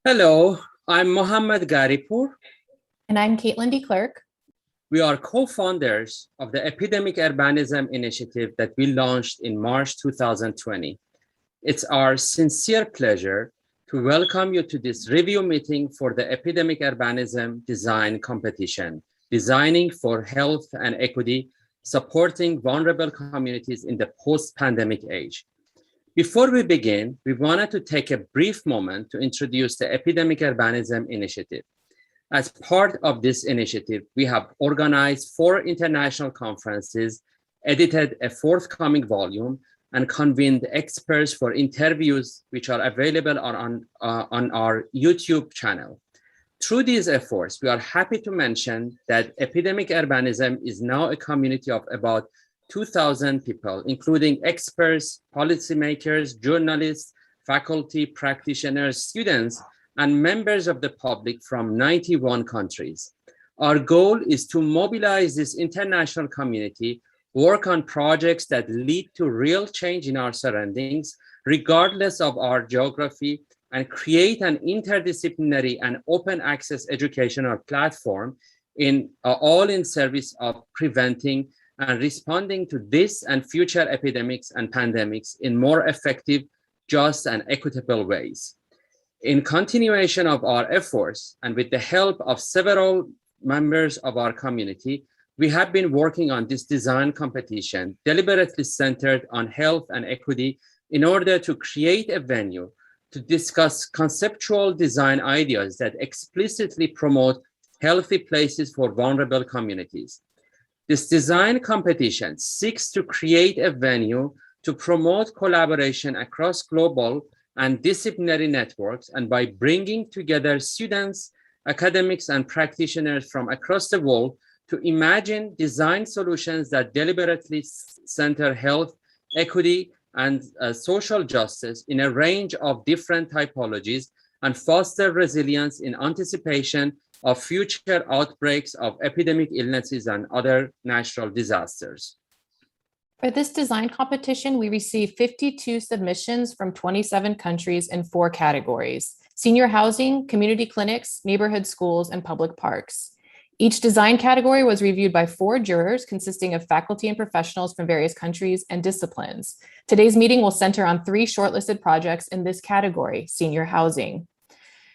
Hello, I'm Mohammad Garipur. And I'm Caitlin D. Clerk. We are co-founders of the Epidemic Urbanism initiative that we launched in March 2020. It's our sincere pleasure to welcome you to this review meeting for the Epidemic Urbanism Design Competition, Designing for Health and Equity, Supporting Vulnerable Communities in the Post-Pandemic Age. Before we begin, we wanted to take a brief moment to introduce the Epidemic Urbanism initiative. As part of this initiative, we have organized 4 international conferences, edited a forthcoming volume, and convened experts for interviews, which are available on our YouTube channel. Through these efforts, we are happy to mention that Epidemic Urbanism is now a community of about 2,000 people, including experts, policymakers, journalists, faculty, practitioners, students, and members of the public from 91 countries. Our goal is to mobilize this international community, work on projects that lead to real change in our surroundings, regardless of our geography, and create an interdisciplinary and open access educational platform all in service of preventing and responding to this and future epidemics and pandemics in more effective, just, and equitable ways. In continuation of our efforts, and with the help of several members of our community, we have been working on this design competition, deliberately centered on health and equity, in order to create a venue to discuss conceptual design ideas that explicitly promote healthy places for vulnerable communities. This design competition seeks to create a venue to promote collaboration across global and disciplinary networks, and by bringing together students, academics, and practitioners from across the world to imagine design solutions that deliberately center health, equity, and social justice in a range of different typologies, and foster resilience in anticipation of future outbreaks of epidemic illnesses and other natural disasters. For this design competition, we received 52 submissions from 27 countries in 4 categories: senior housing, community clinics, neighborhood schools, and public parks. Each design category was reviewed by 4 jurors consisting of faculty and professionals from various countries and disciplines. Today's meeting will center on 3 shortlisted projects in this category: senior housing.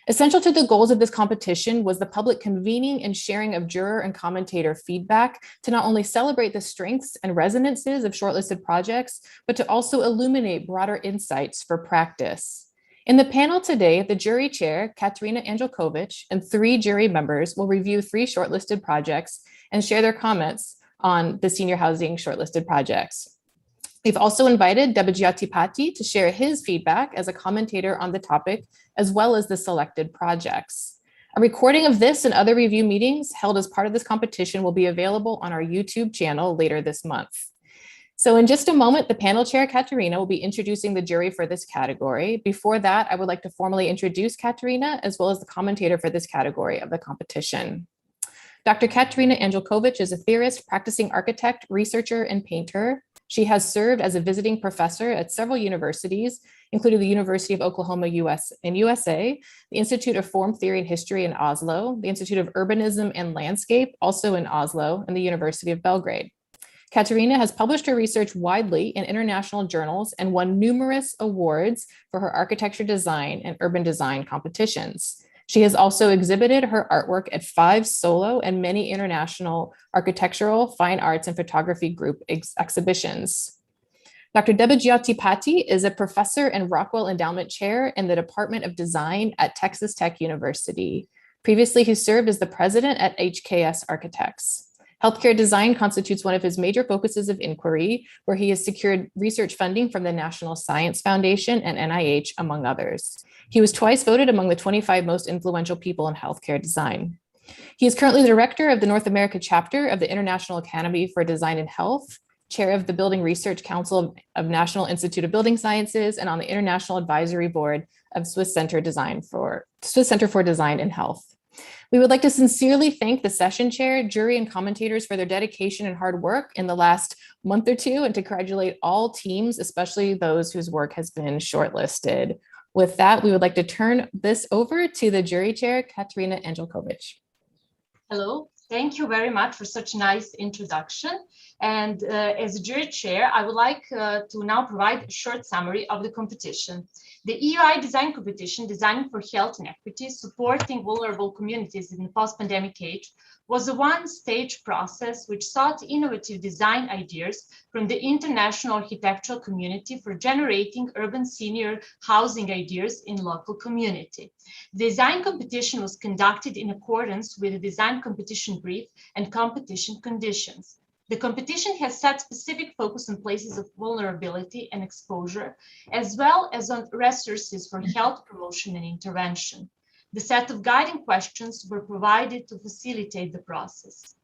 Essential to the goals of this competition was the public convening and sharing of juror and commentator feedback to not only celebrate the strengths and resonances of shortlisted projects, but to also illuminate broader insights for practice. In the panel today, the jury chair, Katerina Angelkovich, and 3 jury members will review 3 shortlisted projects and share their comments on the senior housing shortlisted projects. We've also invited Debajyoti Pati to share his feedback as a commentator on the topic, as well as the selected projects. A recording of this and other review meetings held as part of this competition will be available on our YouTube channel later this month. So in just a moment, the panel chair, Katerina, will be introducing the jury for this category. Before that, I would like to formally introduce Katerina, as well as the commentator for this category of the competition. Dr. Katerina Angelkovich is a theorist, practicing architect, researcher, and painter. She has served as a visiting professor at several universities, including the University of Oklahoma USA, the Institute of Form Theory and History in Oslo, the Institute of Urbanism and Landscape, also in Oslo, and the University of Belgrade. Katerina has published her research widely in international journals and won numerous awards for her architecture design and urban design competitions. She has also exhibited her artwork at 5 solo and many international architectural, fine arts, and photography group exhibitions. Dr. Debajyoti Pati is a professor and Rockwell Endowment Chair in the Department of Design at Texas Tech University. Previously, he served as the president at HKS Architects. Healthcare design constitutes one of his major focuses of inquiry, where he has secured research funding from the National Science Foundation and NIH, among others. He was twice voted among the 25 most influential people in healthcare design. He is currently the director of the North America chapter of the International Academy for Design and Health, chair of the Building Research Council of National Institute of Building Sciences, and on the International Advisory Board of Swiss Center for Design and Health. We would like to sincerely thank the session chair, jury, and commentators for their dedication and hard work in the last month or two, and to congratulate all teams, especially those whose work has been shortlisted. With that, we would like to turn this over to the jury chair, Katerina Angelkovich. Hello, thank you very much for such a nice introduction. And as a jury chair, I would like to now provide a short summary of the competition. The EUI design competition, Designing for Health and Equity, Supporting Vulnerable Communities in the Post-Pandemic Age, was a one-stage process which sought innovative design ideas from the international architectural community for generating urban senior housing ideas in local community. The design competition was conducted in accordance with the design competition brief and competition conditions. The competition has set specific focus on places of vulnerability and exposure, as well as on resources for health promotion and intervention. The set of guiding questions were provided to facilitate the process.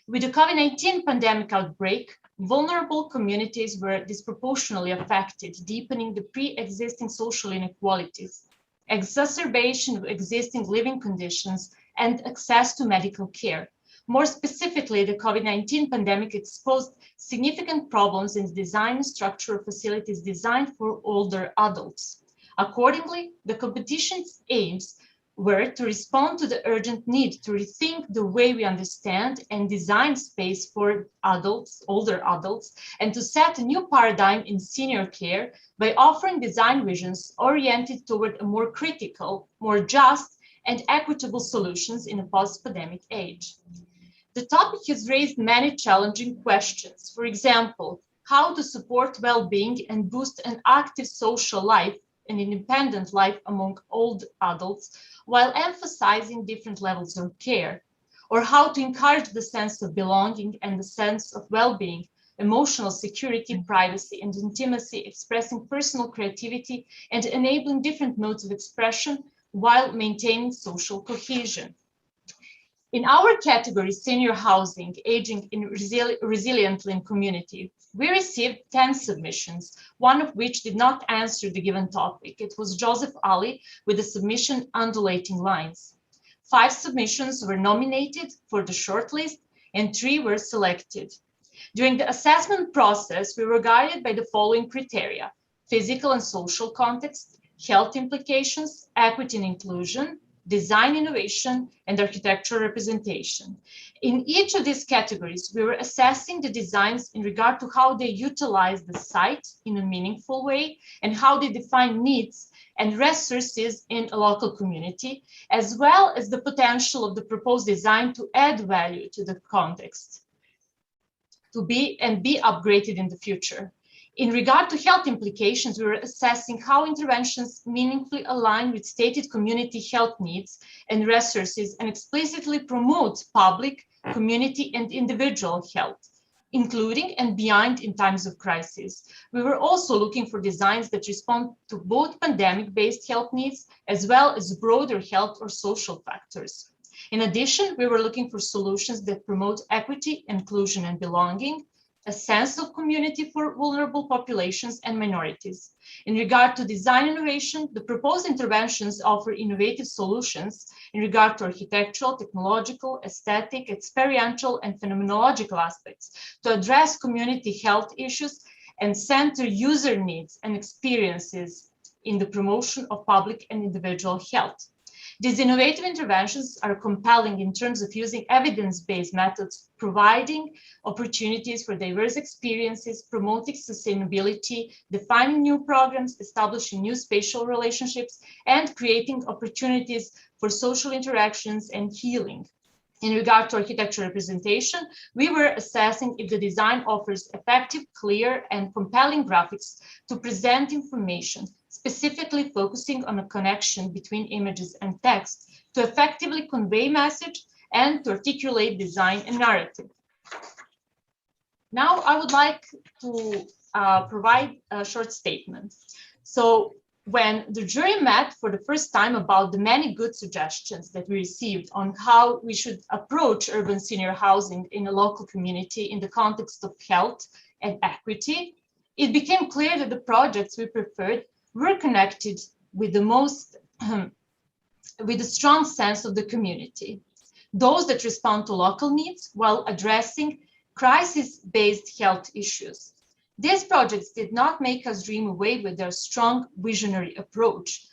With the COVID-19 pandemic outbreak, vulnerable communities were disproportionately affected, deepening the pre-existing social inequalities, exacerbation of existing living conditions, and access to medical care. More specifically, the COVID-19 pandemic exposed significant problems in the design and structure of facilities designed for older adults. Accordingly, the competition's aims were to respond to the urgent need to rethink the way we understand and design space for adults, older adults, and to set a new paradigm in senior care by offering design visions oriented toward a more critical, more just, and equitable solutions in a post-pandemic age. The topic has raised many challenging questions. For example, how to support well-being and boost an active social life, an independent life among old adults, while emphasizing different levels of care, or how to encourage the sense of belonging and the sense of well-being, emotional security, privacy, and intimacy, expressing personal creativity and enabling different modes of expression while maintaining social cohesion. In our category, senior housing, aging resiliently in community, we received 10 submissions, one of which did not answer the given topic. It was Joseph Ali with the submission Undulating Lines. 5 submissions were nominated for the shortlist and 3 were selected. During the assessment process, we were guided by the following criteria: physical and social context, health implications, equity and inclusion, design innovation, and architectural representation. In each of these categories, we were assessing the designs in regard to how they utilize the site in a meaningful way and how they define needs and resources in a local community, as well as the potential of the proposed design to add value to the context, to be upgraded in the future. In regard to health implications, we were assessing how interventions meaningfully align with stated community health needs and resources and explicitly promote public, community, and individual health, including and beyond in times of crisis. We were also looking for designs that respond to both pandemic-based health needs as well as broader health or social factors. In addition, we were looking for solutions that promote equity, inclusion, and belonging, a sense of community for vulnerable populations and minorities. In regard to design innovation, the proposed interventions offer innovative solutions in regard to architectural, technological, aesthetic, experiential, and phenomenological aspects to address community health issues and center user needs and experiences in the promotion of public and individual health. These innovative interventions are compelling in terms of using evidence-based methods, providing opportunities for diverse experiences, promoting sustainability, defining new programs, establishing new spatial relationships, and creating opportunities for social interactions and healing. In regard to architectural representation, we were assessing if the design offers effective, clear, and compelling graphics to present information, specifically focusing on a connection between images and text to effectively convey message and to articulate design and narrative. Now, I would like to provide a short statement. So, when the jury met for the first time about the many good suggestions that we received on how we should approach urban senior housing in a local community in the context of health and equity, it became clear that the projects we preferred were connected with with a strong sense of the community. Those that respond to local needs while addressing crisis-based health issues. These projects did not make us dream away with their strong visionary approach.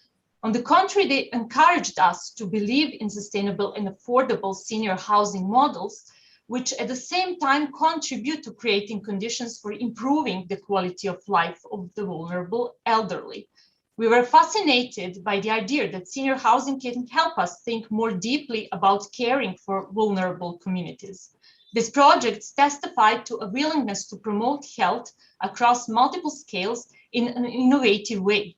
On the contrary, they encouraged us to believe in sustainable and affordable senior housing models, which at the same time contribute to creating conditions for improving the quality of life of the vulnerable elderly. We were fascinated by the idea that senior housing can help us think more deeply about caring for vulnerable communities. These projects testified to a willingness to promote health across multiple scales in an innovative way.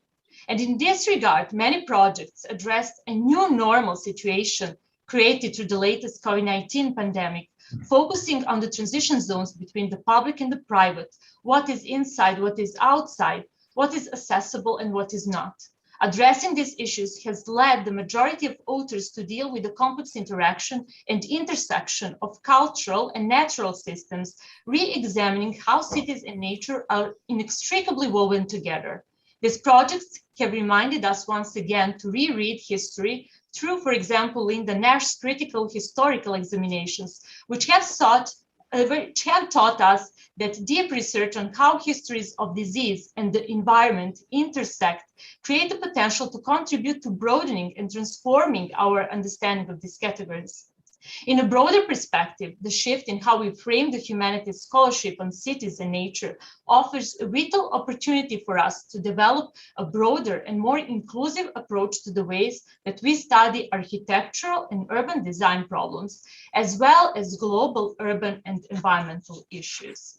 And in this regard, many projects addressed a new normal situation created through the latest COVID-19 pandemic, focusing on the transition zones between the public and the private, what is inside, what is outside, what is accessible and what is not. Addressing these issues has led the majority of authors to deal with the complex interaction and intersection of cultural and natural systems, re-examining how cities and nature are inextricably woven together. These projects have reminded us once again to reread history through, for example, Linda Nash's critical historical examinations, which have taught us that deep research on how histories of disease and the environment intersect create the potential to contribute to broadening and transforming our understanding of these categories. In a broader perspective, the shift in how we frame the humanities scholarship on cities and nature offers a vital opportunity for us to develop a broader and more inclusive approach to the ways that we study architectural and urban design problems, as well as global urban and environmental issues.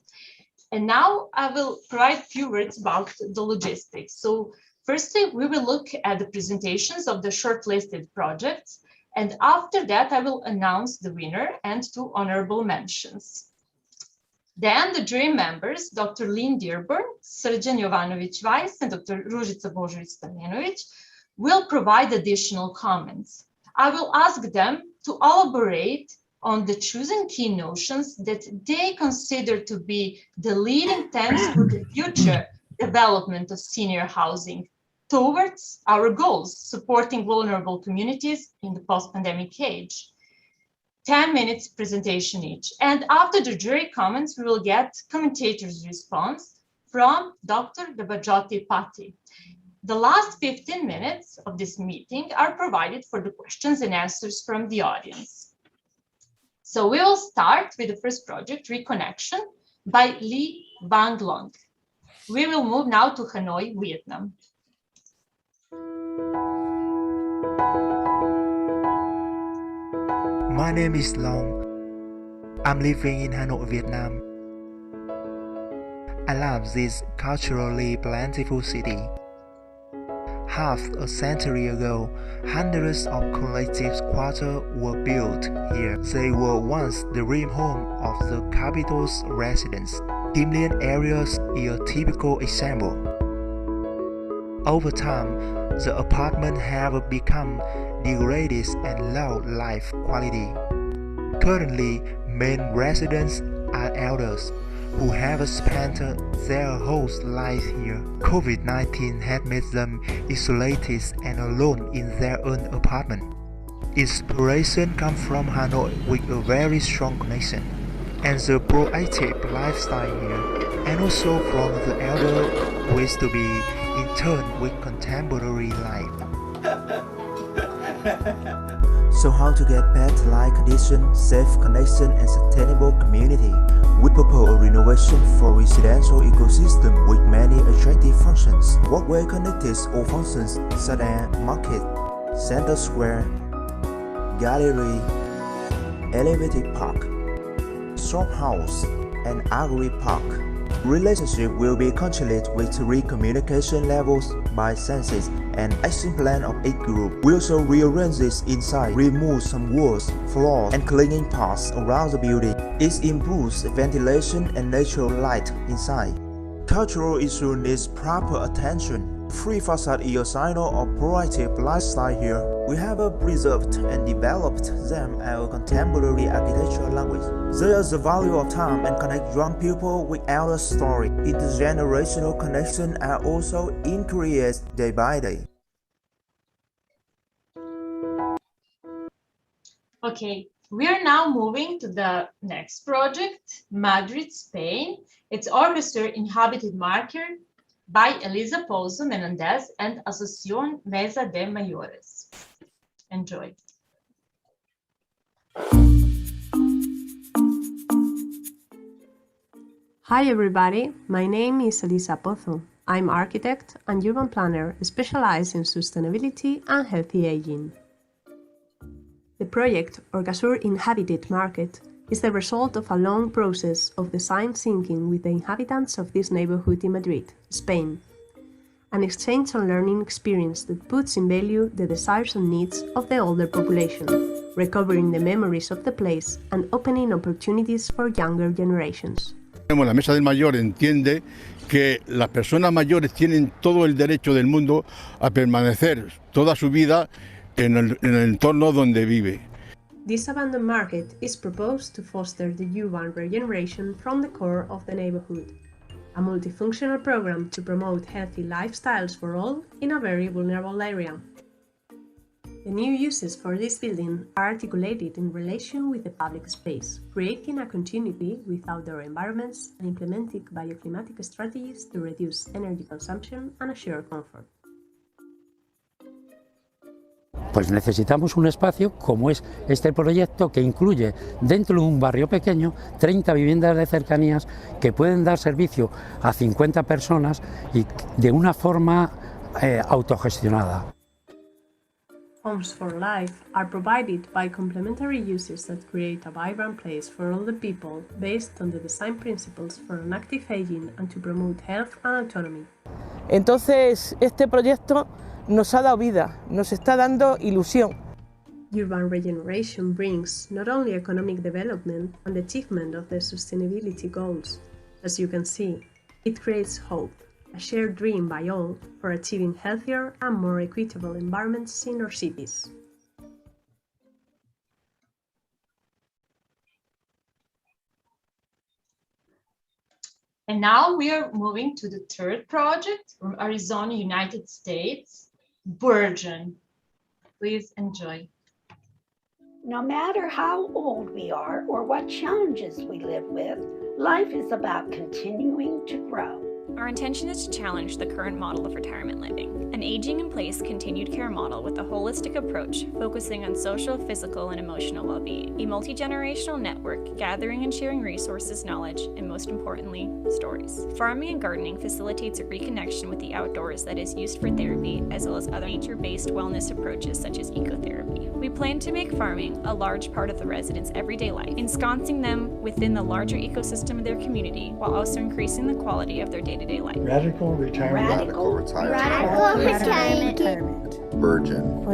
And now I will provide a few words about the logistics. So firstly, we will look at the presentations of the shortlisted projects. And after that, I will announce the winner and two honorable mentions. Then the jury members, Dr. Lynn Dearborn, Srđan Jovanović-Weiss, and Dr. Ružica Božović-Stamjenović will provide additional comments. I will ask them to elaborate on the chosen key notions that they consider to be the leading themes for the future development of senior housing towards our goals, supporting vulnerable communities in the post-pandemic age. 10 minutes presentation each. And after the jury comments, we will get commentator's response from Dr. Debajoti Patti. The last 15 minutes of this meeting are provided for the questions and answers from the audience. So we will start with the first project, Reconnection, by Lee Bang Long. We will move now to Hanoi, Vietnam. My name is Long. I'm living in Hanoi, Vietnam. I love this culturally plentiful city. Half a century ago, hundreds of collective quarters were built here. They were once the dream home of the capital's residents. Kim Lien areas is a typical example. Over time, the apartments have become degraded and low life quality. Currently, main residents are elders who have spent their whole lives here. COVID-19 had made them isolated and alone in their own apartment. Inspiration comes from Hanoi with a very strong connection and the proactive lifestyle here, and also from the elder ways to be in tune with contemporary life. So how to get better life conditions, safe connection and sustainable community? We propose a renovation for residential ecosystem with many attractive functions. Walkway connected all functions such as market, center square, gallery, elevated park, shop house, and agri park. Relationship will be controlled with three communication levels by senses and action plan of each group. We also rearrange this inside, remove some walls, floors, and cleaning parts around the building. It improves ventilation and natural light inside. Cultural issue needs proper attention. Free facade is a sign of proactive lifestyle here. We have preserved and developed them as a contemporary architectural language. There is the value of time and connect young people with elder story. Intergenerational connection are also increased day by day. Okay, we are now moving to the next project, Madrid, Spain. It's Orchestra Inhabited Market by Elisa Pouso Menendez and Asociación Mesa de Mayores. Enjoy. Hi everybody, my name is Elisa Pouso. I'm architect and urban planner specialized in sustainability and healthy aging. The project Orchestra Inhabited Market is the result of a long process of design thinking with the inhabitants of this neighborhood in Madrid, Spain. An exchange and learning experience that puts in value the desires and needs of the older population, recovering the memories of the place and opening opportunities for younger generations. La Mesa del Mayor entiende que las personas mayores tienen todo el derecho del mundo a permanecer toda su vida en el entorno donde vive. This abandoned market is proposed to foster the urban regeneration from the core of the neighborhood, a multifunctional program to promote healthy lifestyles for all in a very vulnerable area. The new uses for this building are articulated in relation with the public space, creating a continuity with outdoor environments and implementing bioclimatic strategies to reduce energy consumption and assure comfort. Pues necesitamos un espacio como es este proyecto que incluye dentro de un barrio pequeño 30 viviendas de cercanías que pueden dar servicio a 50 personas y de una forma autogestionada. Homes for life are provided by complementary uses that create a vibrant place for all the people based on the design principles for an active aging and to promote health and autonomy. Entonces, este proyecto nos ha dado vida, nos está dando ilusión. Urban regeneration brings not only economic development and the achievement of the sustainability goals. As you can see, it creates hope, a shared dream by all for achieving healthier and more equitable environments in our cities. And now we are moving to the third project from Arizona, United States, Virgin. Please enjoy. No matter how old we are or what challenges we live with, life is about continuing to grow. Our intention is to challenge the current model of retirement living, an aging-in-place continued care model with a holistic approach focusing on social, physical, and emotional well-being, a multi-generational network gathering and sharing resources, knowledge, and most importantly, stories. Farming and gardening facilitates a reconnection with the outdoors that is used for therapy, as well as other nature-based wellness approaches such as ecotherapy. We plan to make farming a large part of the residents' everyday life, ensconcing them within the larger ecosystem of their community, while also increasing the quality of their day-to-day life. Radical retirement. Radical retirement. Radical retirement. Virgin.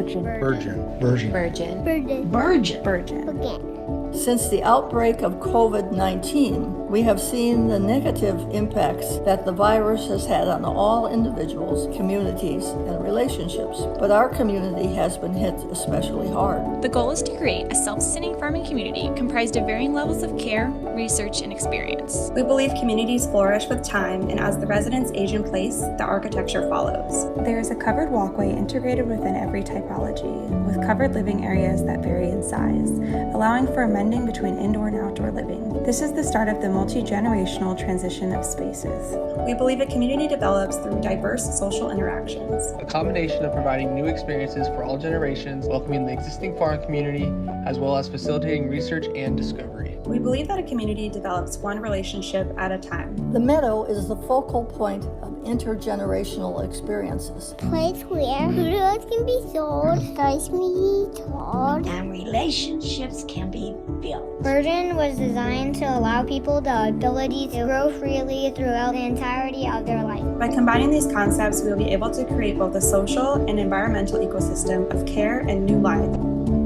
Since the outbreak of COVID-19, we have seen the negative impacts that the virus has had on all individuals, communities, and relationships. But our community has been hit especially hard. The goal is to create a self-sustaining farming community comprised of varying levels of care, research, and experience. We believe communities flourish with time, and as the residents age in place, the architecture follows. There is a covered walkway integrated within every typology, with covered living areas that vary in size, allowing for amending between indoor and outdoor living. This is the start of the multi-generational transition of spaces. We believe a community develops through diverse social interactions. A combination of providing new experiences for all generations, welcoming the existing farm community, as well as facilitating research and discovery. We believe that a community develops one relationship at a time. The meadow is the focal point of intergenerational experiences. Place where fruits can be sold, stories can be told, and relationships can be built. Virgin was designed to allow people the ability to grow freely throughout the entirety of their life. By combining these concepts, we will be able to create both a social and environmental ecosystem of care and new life.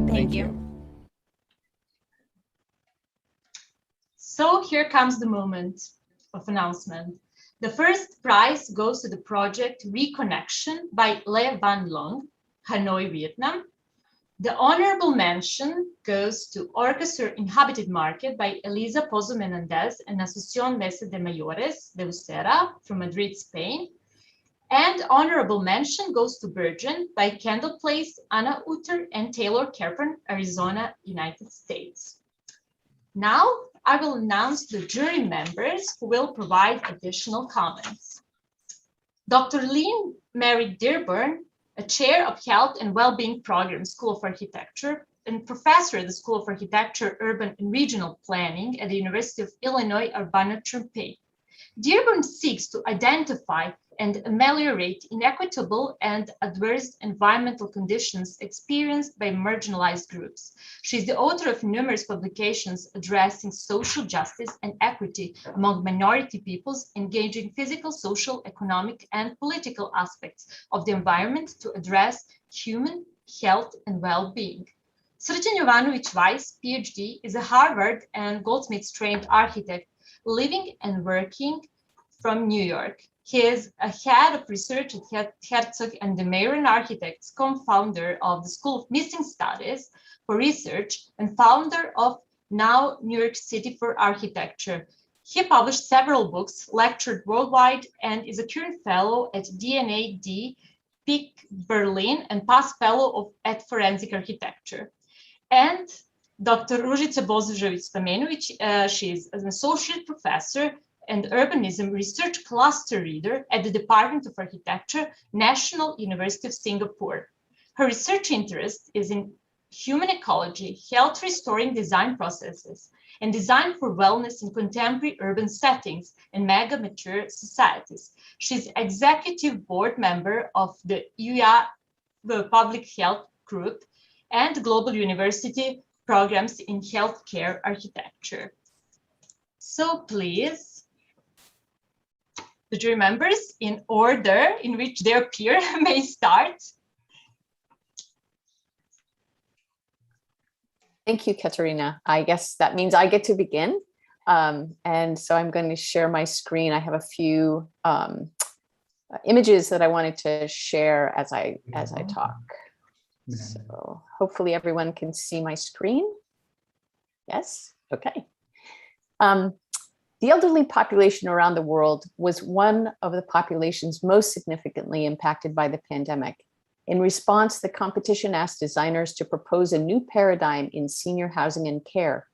Thank you. So here comes the moment of announcement. The first prize goes to the project Reconnection by Le Van Long, Hanoi, Vietnam. The honorable mention goes to Orchestra Inhabited Market by Elisa Pouso Menendez and Asociación Mesa de Mayores de Ustera from Madrid, Spain. And honorable mention goes to Virgin by Kendall Place, Anna Utter, and Taylor Carpenter, Arizona, United States. Now, I will announce the jury members who will provide additional comments. Dr. Lynn Mary Dearborn, a chair of Health and Wellbeing Program, School of Architecture, and professor at the School of Architecture, Urban and Regional Planning at the University of Illinois, Urbana-Champaign. Dearborn seeks to identify and ameliorate inequitable and adverse environmental conditions experienced by marginalized groups. She is the author of numerous publications addressing social justice and equity among minority peoples, engaging physical, social, economic, and political aspects of the environment to address human health and well-being. Srđan Jovanović Weiss, PhD, is a Harvard and Goldsmiths trained architect living and working from New York. He is a head of research at Herzog and de Meuron Architects, co-founder of the School of Missing Studies for Research, and founder of now New York City for Architecture. He published several books, lectured worldwide, and is a current fellow at DNA-D, PIC Berlin, and past fellow at Forensic Architecture. And Dr. Ružica Božović-Stamenović, she is an associate professor and urbanism research cluster leader at the Department of Architecture, National University of Singapore. Her research interest is in human ecology, health restoring design processes, and design for wellness in contemporary urban settings and mega mature societies. She's executive board member of the UIA, the Public Health Group, and Global University programs in healthcare architecture. So please, the jury members, in order in which they appear, may start. Thank you, Katerina. I guess that means I get to begin. And so I'm going to share my screen. I have a few images that I wanted to share as I talk. So hopefully everyone can see my screen. Yes, okay. The elderly population around the world was one of the populations most significantly impacted by the pandemic. In response, the competition asked designers to propose a new paradigm in senior housing and care.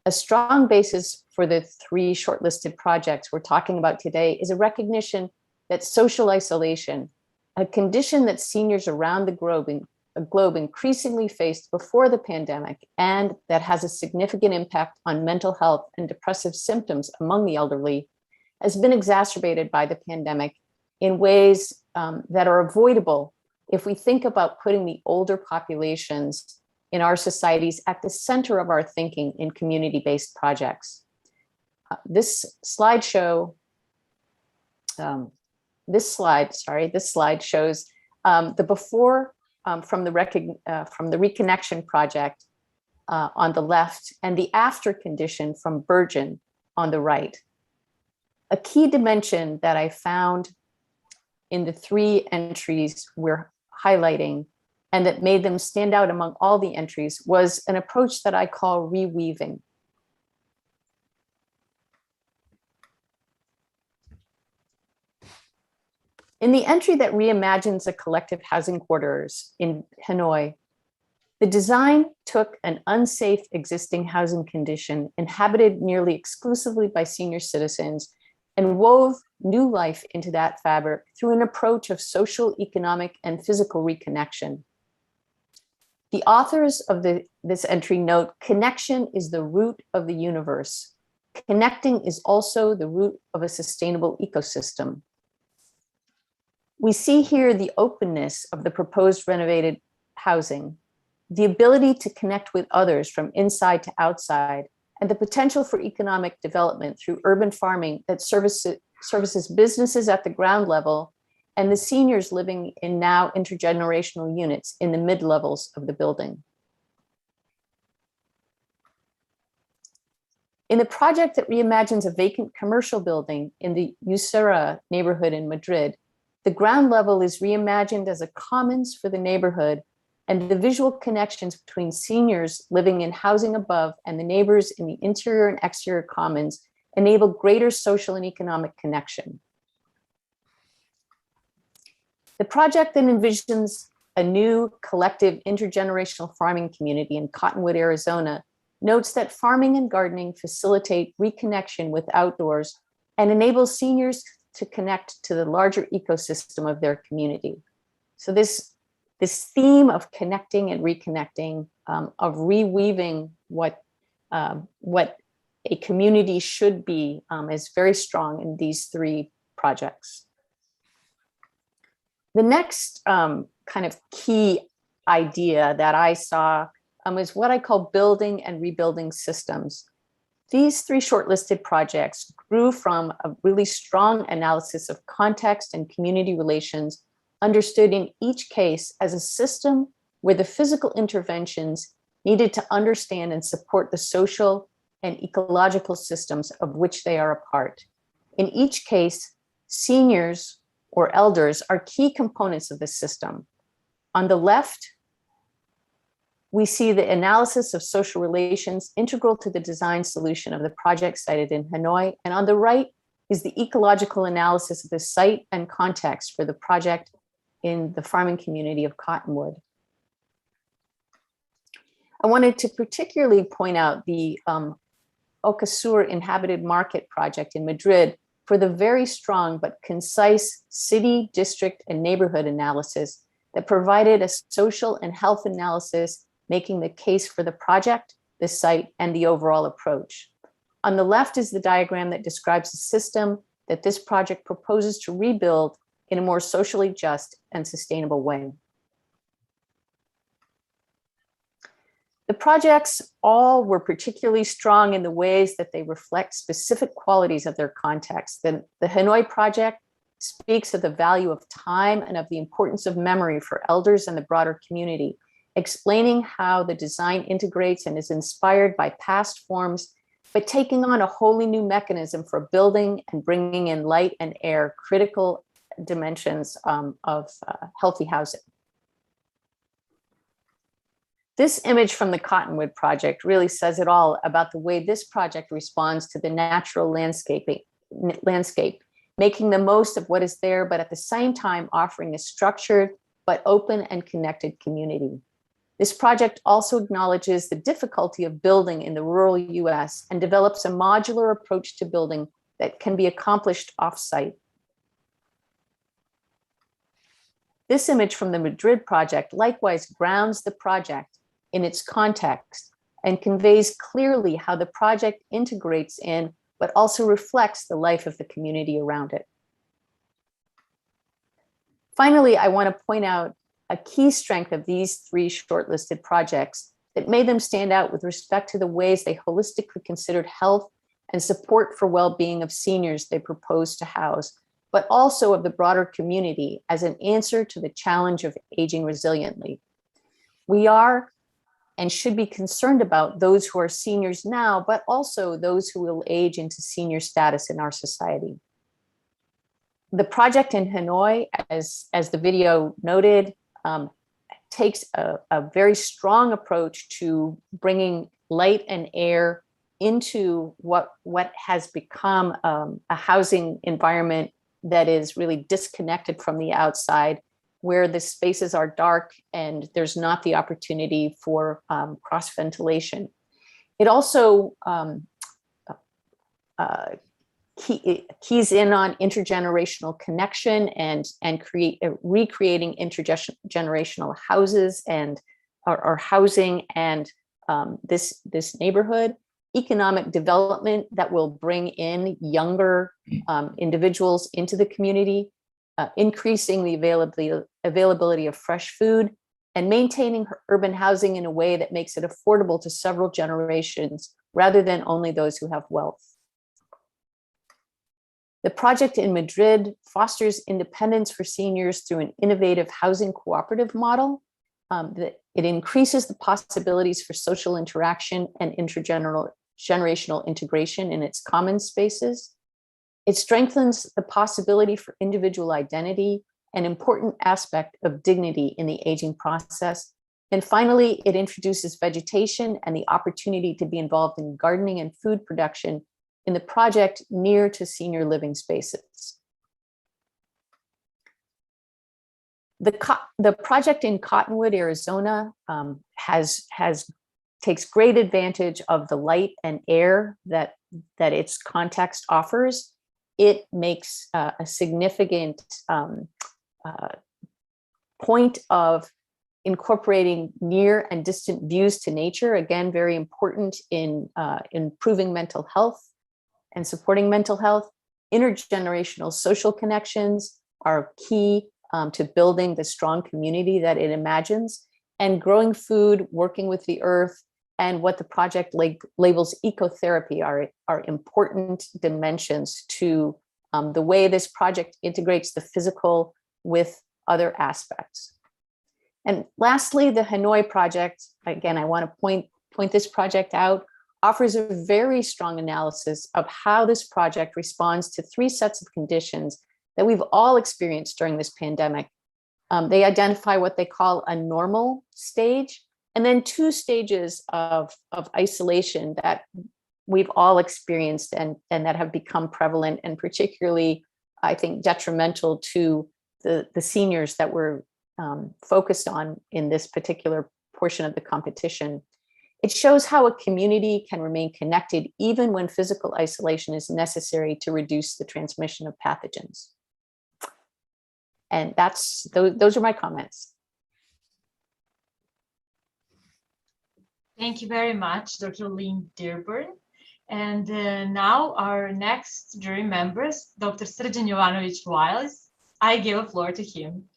A strong basis for the 3 shortlisted projects we're talking about today is a recognition that social isolation, a condition that seniors around the globe increasingly faced before the pandemic, and that has a significant impact on mental health and depressive symptoms among the elderly, has been exacerbated by the pandemic in ways that are avoidable if we think about putting the older populations in our societies at the center of our thinking in community-based projects. This slide shows the before from the Reconnection project on the left, and the after condition from Virgin on the right. A key dimension that I found in the 3 entries we're highlighting and that made them stand out among all the entries was an approach that I call reweaving. In the entry that reimagines the collective housing quarters in Hanoi, the design took an unsafe existing housing condition inhabited nearly exclusively by senior citizens and wove new life into that fabric through an approach of social, economic, and physical reconnection. The authors of this entry note, connection is the root of the universe. Connecting is also the root of a sustainable ecosystem. We see here the openness of the proposed renovated housing, the ability to connect with others from inside to outside, and the potential for economic development through urban farming that services businesses at the ground level and the seniors living in now intergenerational units in the mid-levels of the building. In the project that reimagines a vacant commercial building in the Usera neighborhood in Madrid, the ground level is reimagined as a commons for the neighborhood, and the visual connections between seniors living in housing above and the neighbors in the interior and exterior commons enable greater social and economic connection. The project then envisions a new collective intergenerational farming community in Cottonwood, Arizona, notes that farming and gardening facilitate reconnection with outdoors and enable seniors to connect to the larger ecosystem of their community. So this theme of connecting and reconnecting, of reweaving what a community should be, is very strong in these three projects. The next kind of key idea that I saw is what I call building and rebuilding systems. These three shortlisted projects grew from a really strong analysis of context and community relations, understood in each case as a system where the physical interventions needed to understand and support the social and ecological systems of which they are a part. In each case, seniors or elders are key components of the system. On the left, we see the analysis of social relations integral to the design solution of the project cited in Hanoi. And on the right is the ecological analysis of the site and context for the project in the farming community of Cottonwood. I wanted to particularly point out the Ocasur Inhabited Market project in Madrid for the very strong but concise city, district, and neighborhood analysis that provided a social and health analysis, making the case for the project, the site, and the overall approach. On the left is the diagram that describes the system that this project proposes to rebuild in a more socially just and sustainable way. The projects all were particularly strong in the ways that they reflect specific qualities of their context. The Hanoi project speaks of the value of time and of the importance of memory for elders and the broader community, explaining how the design integrates and is inspired by past forms, but taking on a wholly new mechanism for building and bringing in light and air, critical dimensions of healthy housing. This image from the Cottonwood project really says it all about the way this project responds to the natural landscape, making the most of what is there, but at the same time offering a structured but open and connected community. This project also acknowledges the difficulty of building in the rural US and develops a modular approach to building that can be accomplished off-site. This image from the Madrid project likewise grounds the project in its context and conveys clearly how the project integrates in, but also reflects the life of the community around it. Finally, I want to point out a key strength of these three shortlisted projects that made them stand out with respect to the ways they holistically considered health and support for well-being of seniors they proposed to house, but also of the broader community as an answer to the challenge of aging resiliently. We are and should be concerned about those who are seniors now, but also those who will age into senior status in our society. The project in Hanoi, as the video noted, takes a very strong approach to bringing light and air into what has become a housing environment that is really disconnected from the outside, where the spaces are dark and there's not the opportunity for cross ventilation. It also keys in on intergenerational connection and recreating intergenerational houses and or housing and this neighborhood. Economic development that will bring in younger individuals into the community, increasing the availability of fresh food, and maintaining urban housing in a way that makes it affordable to several generations rather than only those who have wealth. The project in Madrid fosters independence for seniors through an innovative housing cooperative model. It increases the possibilities for social interaction and intergenerational integration in its common spaces. It strengthens the possibility for individual identity, an important aspect of dignity in the aging process. And finally, it introduces vegetation and the opportunity to be involved in gardening and food production in the project near to senior living spaces. The project in Cottonwood, Arizona, takes great advantage of the light and air that its context offers. It makes a significant point of incorporating near and distant views to nature. Again, very important in improving mental health and supporting mental health. Intergenerational social connections are key to building the strong community that it imagines, and growing food, working with the earth, and what the project labels ecotherapy are important dimensions to the way this project integrates the physical with other aspects. And lastly, the Hanoi project, again, I want to point this project out, offers a very strong analysis of how this project responds to 3 sets of conditions that we've all experienced during this pandemic. They identify what they call a normal stage, and then 2 stages of isolation that we've all experienced and that have become prevalent, and particularly, I think, detrimental to the seniors that we're focused on in this particular portion of the competition. It shows how a community can remain connected even when physical isolation is necessary to reduce the transmission of pathogens. And those are my comments. Thank you very much, Dr. Lynn Dearborn. And now our next jury members, Dr. Srđan Jovanović-Wiles. I give a floor to him.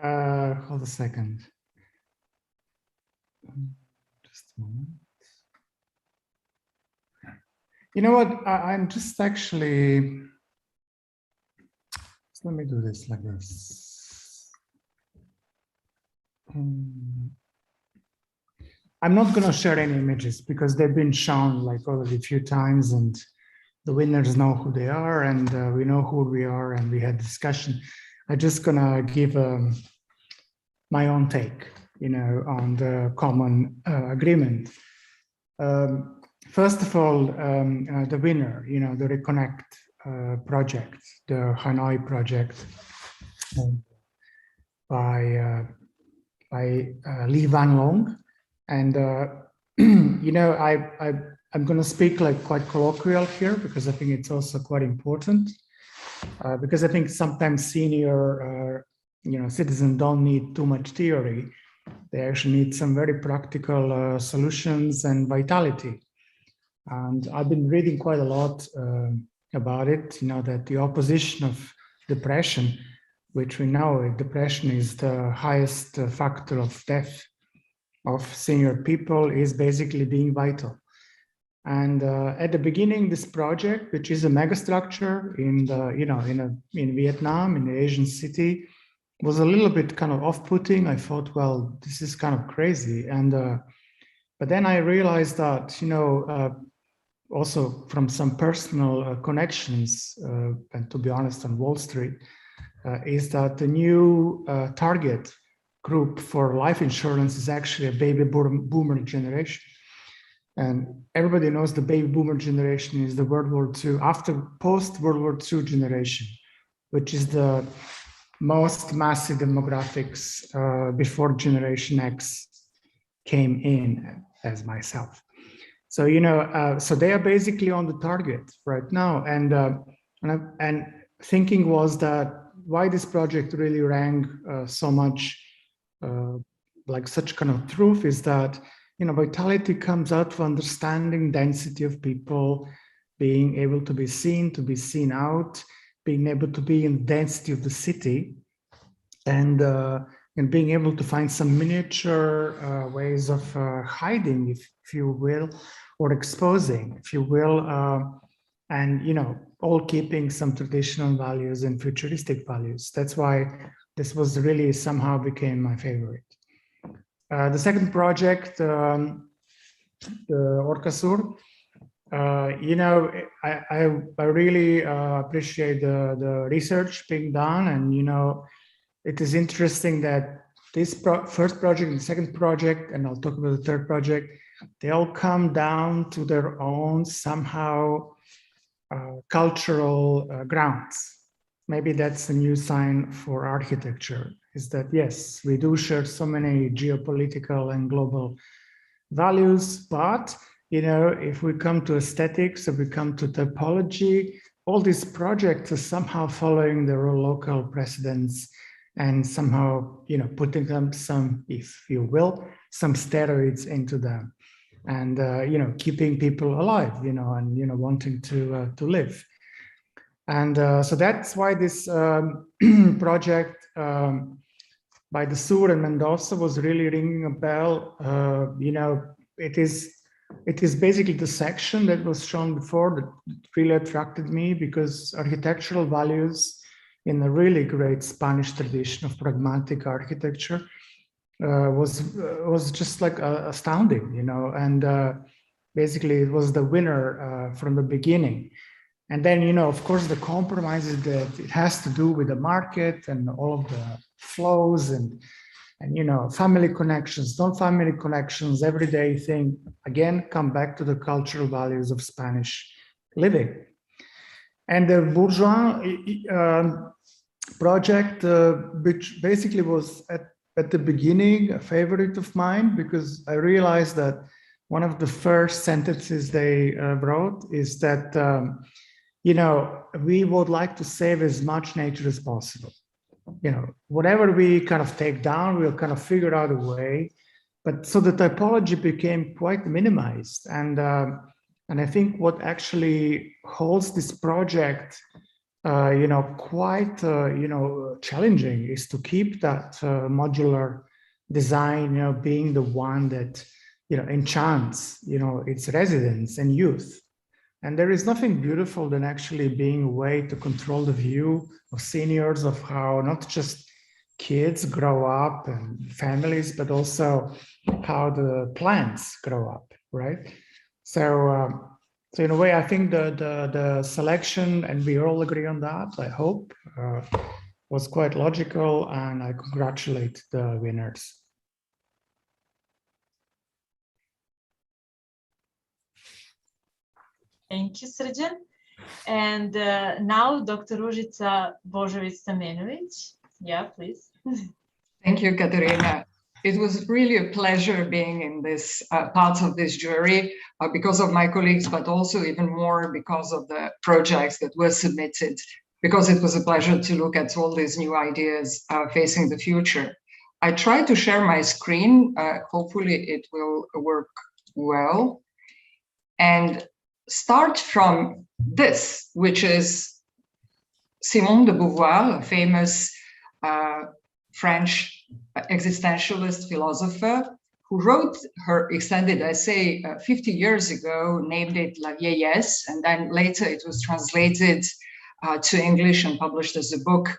Hold a second. Just a moment. You know what? I'm just actually. Let me do this like this. I'm not going to share any images because they've been shown like already a few times, and the winners know who they are, and we know who we are, and we had discussion. I'm just going to give my own take, on the common agreement. First of all, the winner, the Reconnect project, the Hanoi project by Lee Van Long. And, I'm going to speak like quite colloquial here because I think it's also quite important. Because I think sometimes senior, citizens don't need too much theory. They actually need some very practical solutions and vitality. And I've been reading quite a lot about it, that the opposition of depression, which we know depression is the highest factor of death of senior people, is basically being vital. And at the beginning, this project, which is a megastructure in in Vietnam, in the Asian city, was a little bit kind of off-putting. I thought, well, this is kind of crazy. And but then I realized that, also from some personal connections, and to be honest, on Wall Street, is that the new target group for life insurance is actually a baby boomer generation. And everybody knows the baby boomer generation is the World War II, after post-World War II generation, which is the most massive demographics before Generation X came in, as myself. So, so they are basically on the target right now. And thinking was that why this project really rang so much like such kind of truth is that, vitality comes out of understanding density of people, being able to be seen out, being able to be in the density of the city, and being able to find some miniature ways of hiding, if you will, or exposing, if you will, and all keeping some traditional values and futuristic values. That's why this was really somehow became my favorite. The second project, the Orcasur, I really appreciate the research being done, and it is interesting that this first project and the second project, and I'll talk about the third project, they all come down to their own somehow cultural grounds. maybe that's a new sign for architecture, is that yes, we do share so many geopolitical and global values, but if we come to aesthetics, if we come to typology, all these projects are somehow following their own local precedents and somehow, putting them some, if you will, some steroids into them, and keeping people alive, and wanting to live. And so that's why this project by the Sur and Mendoza was really ringing a bell. It is basically the section that was shown before that really attracted me, because architectural values in a really great Spanish tradition of pragmatic architecture was just like astounding, and basically it was the winner from the beginning. And then, of course, the compromises that it has to do with the market and all of the flows and family connections, non-family connections, everyday thing, again, come back to the cultural values of Spanish living. And the Bourgeois project, which basically was at the beginning a favorite of mine, because I realized that one of the first sentences they wrote is that, we would like to save as much nature as possible. Whatever we kind of take down, we'll kind of figure out a way. But so the typology became quite minimized. And I think what actually holds this project, quite, challenging is to keep that modular design, being the one that, enchants, its residents and youth. And there is nothing beautiful than actually being a way to control the view of seniors, of how not just kids grow up and families, but also how the plants grow up, right? So in a way, I think the selection, and we all agree on that, I hope, was quite logical, and I congratulate the winners. Thank you, Srđan. And now Dr. Ružica Božović-Stamenović. Yeah, please. Thank you, Katerina. It was really a pleasure being in this part of this jury because of my colleagues, but also even more because of the projects that were submitted, because it was a pleasure to look at all these new ideas facing the future. I tried to share my screen. Hopefully it will work well. And start from this, which is Simone de Beauvoir, a famous French existentialist philosopher, who wrote her extended essay 50 years ago, named it La Vieillesse, and then later it was translated to English and published as a book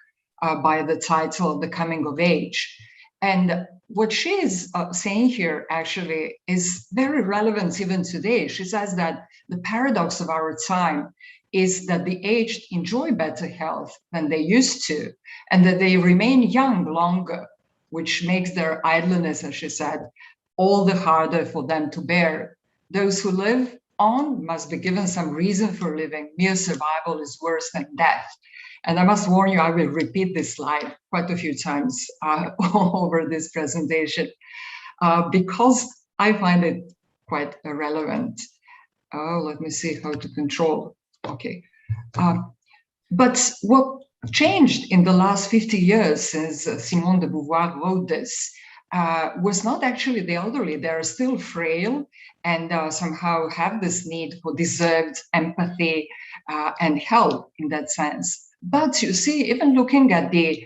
by the title The Coming of Age. And what she is saying here actually is very relevant even today. She says that the paradox of our time is that the aged enjoy better health than they used to, and that they remain young longer, which makes their idleness, as she said, all the harder for them to bear. Those who live on must be given some reason for living. Mere survival is worse than death. And I must warn you, I will repeat this slide quite a few times over this presentation because I find it quite relevant. Let me see how to control. Okay. But what changed in the last 50 years since Simone de Beauvoir wrote this was not actually the elderly. They are still frail and somehow have this need for deserved empathy and help in that sense. But you see, even looking at the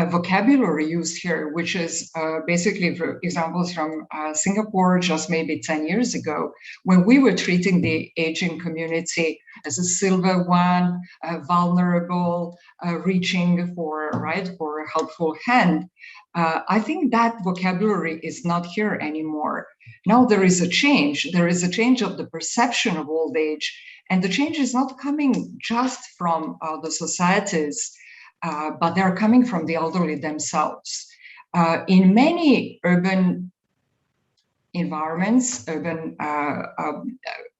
vocabulary used here, which is basically for examples from Singapore just maybe 10 years ago, when we were treating the aging community as a silver one, vulnerable, reaching for a helpful hand. I think that vocabulary is not here anymore. Now there is a change. There is a change of the perception of old age. And the change is not coming just from the societies, but they're coming from the elderly themselves. In many urban environments,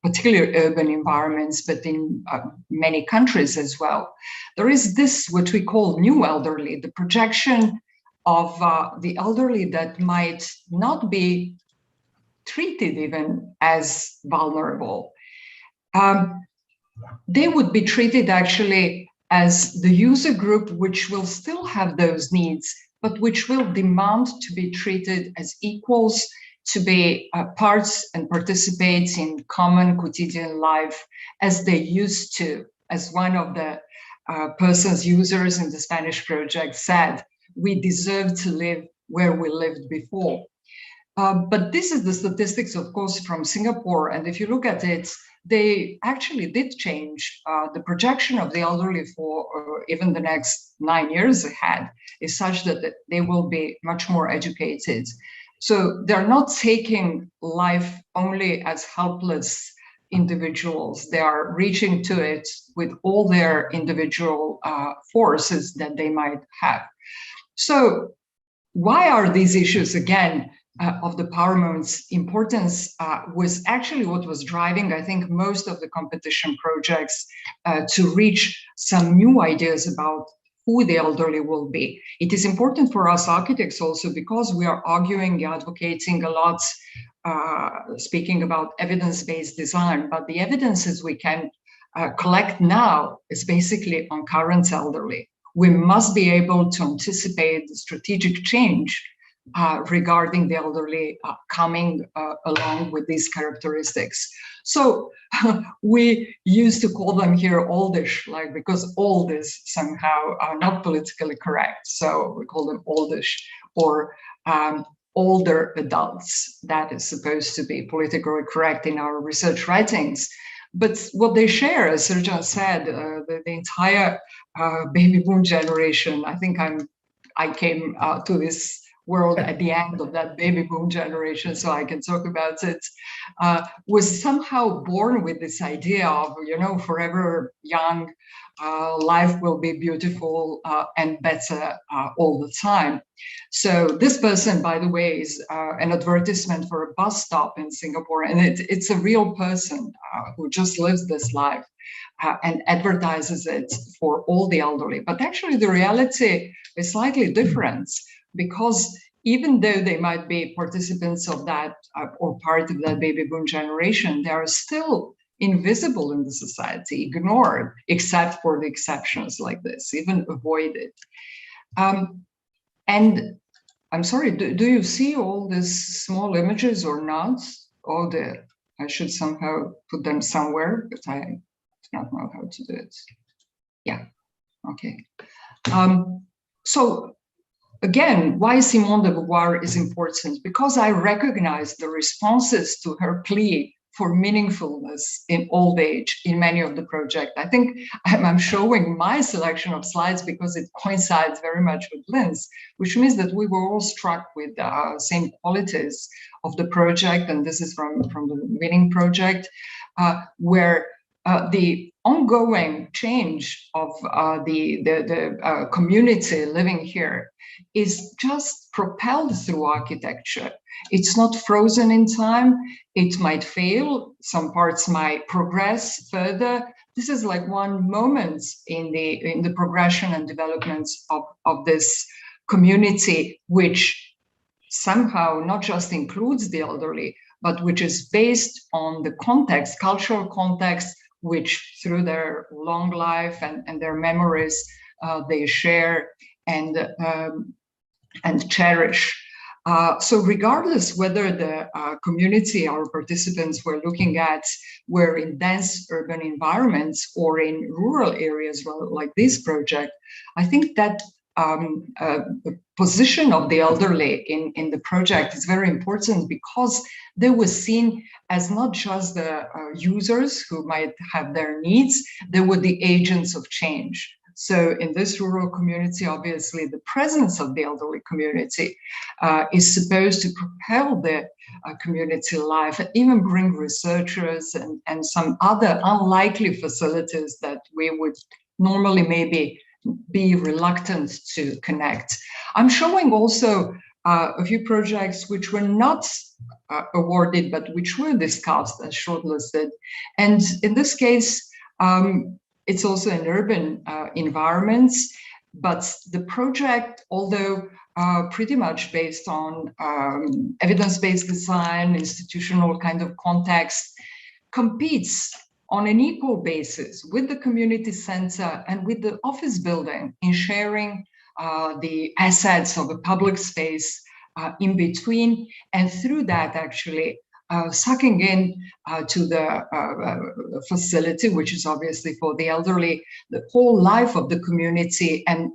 particularly urban environments, but in many countries as well. There is this, what we call new elderly, the projection of the elderly that might not be treated even as vulnerable. They would be treated actually as the user group which will still have those needs, but which will demand to be treated as equals, to be parts and participate in common quotidian life as they used to. As one of the persons, users in the Spanish project said, we deserve to live where we lived before. But this is the statistics, of course, from Singapore. And if you look at it, they actually did change. The projection of the elderly for even the next 9 years ahead is such that they will be much more educated. So they're not taking life only as helpless individuals. They are reaching to it with all their individual forces that they might have. So why are these issues, again, of the power movement's importance was actually what was driving, I think, most of the competition projects to reach some new ideas about who the elderly will be. It is important for us architects also because we are arguing, advocating a lot, speaking about evidence-based design, but the evidences we can collect now is basically on current elderly. We must be able to anticipate the strategic change regarding the elderly coming along with these characteristics. So we used to call them here oldish, like because old is somehow not politically correct. So we call them oldish or older adults. That is supposed to be politically correct in our research writings. But what they share, as Serjan said, the entire baby boom generation, I think I came to this world at the end of that baby boom generation, so I can talk about it, was somehow born with this idea of, forever young, life will be beautiful and better all the time. So this person, by the way, is an advertisement for a bus stop in Singapore, and it's a real person who just lives this life and advertises it for all the elderly. But actually the reality is slightly different, because even though they might be participants of that or part of that baby boom generation, they are still invisible in the society, ignored, except for the exceptions like this, even avoided. And I'm sorry, do you see all these small images or not? I should somehow put them somewhere, but I do not know how to do it. Yeah, okay. So again, why Simone de Beauvoir is important? Because I recognize the responses to her plea for meaningfulness in old age in many of the projects. I think I'm showing my selection of slides because it coincides very much with Lynn's, which means that we were all struck with the same qualities of the project. And this is from the Winning project, where the ongoing change of the community living here is just propelled through architecture. It's not frozen in time. It might fail. Some parts might progress further. This is like one moment in the progression and development of this community, which somehow not just includes the elderly, but which is based on the context, cultural context, which through their long life and their memories they share and cherish. So regardless whether the community our participants were looking at were in dense urban environments or in rural areas like this project, I think that the position of the elderly in the project is very important because they were seen as not just the users who might have their needs, they were the agents of change. So in this rural community, obviously, the presence of the elderly community is supposed to propel the community life and even bring researchers and some other unlikely facilities that we would normally maybe be reluctant to connect. I'm showing also a few projects which were not awarded, but which were discussed and shortlisted. And in this case, it's also in urban environments, but the project, although pretty much based on evidence-based design, institutional kind of context, competes on an equal basis with the community center and with the office building in sharing the assets of a public space in between, and through that actually sucking in to the facility, which is obviously for the elderly, the whole life of the community, and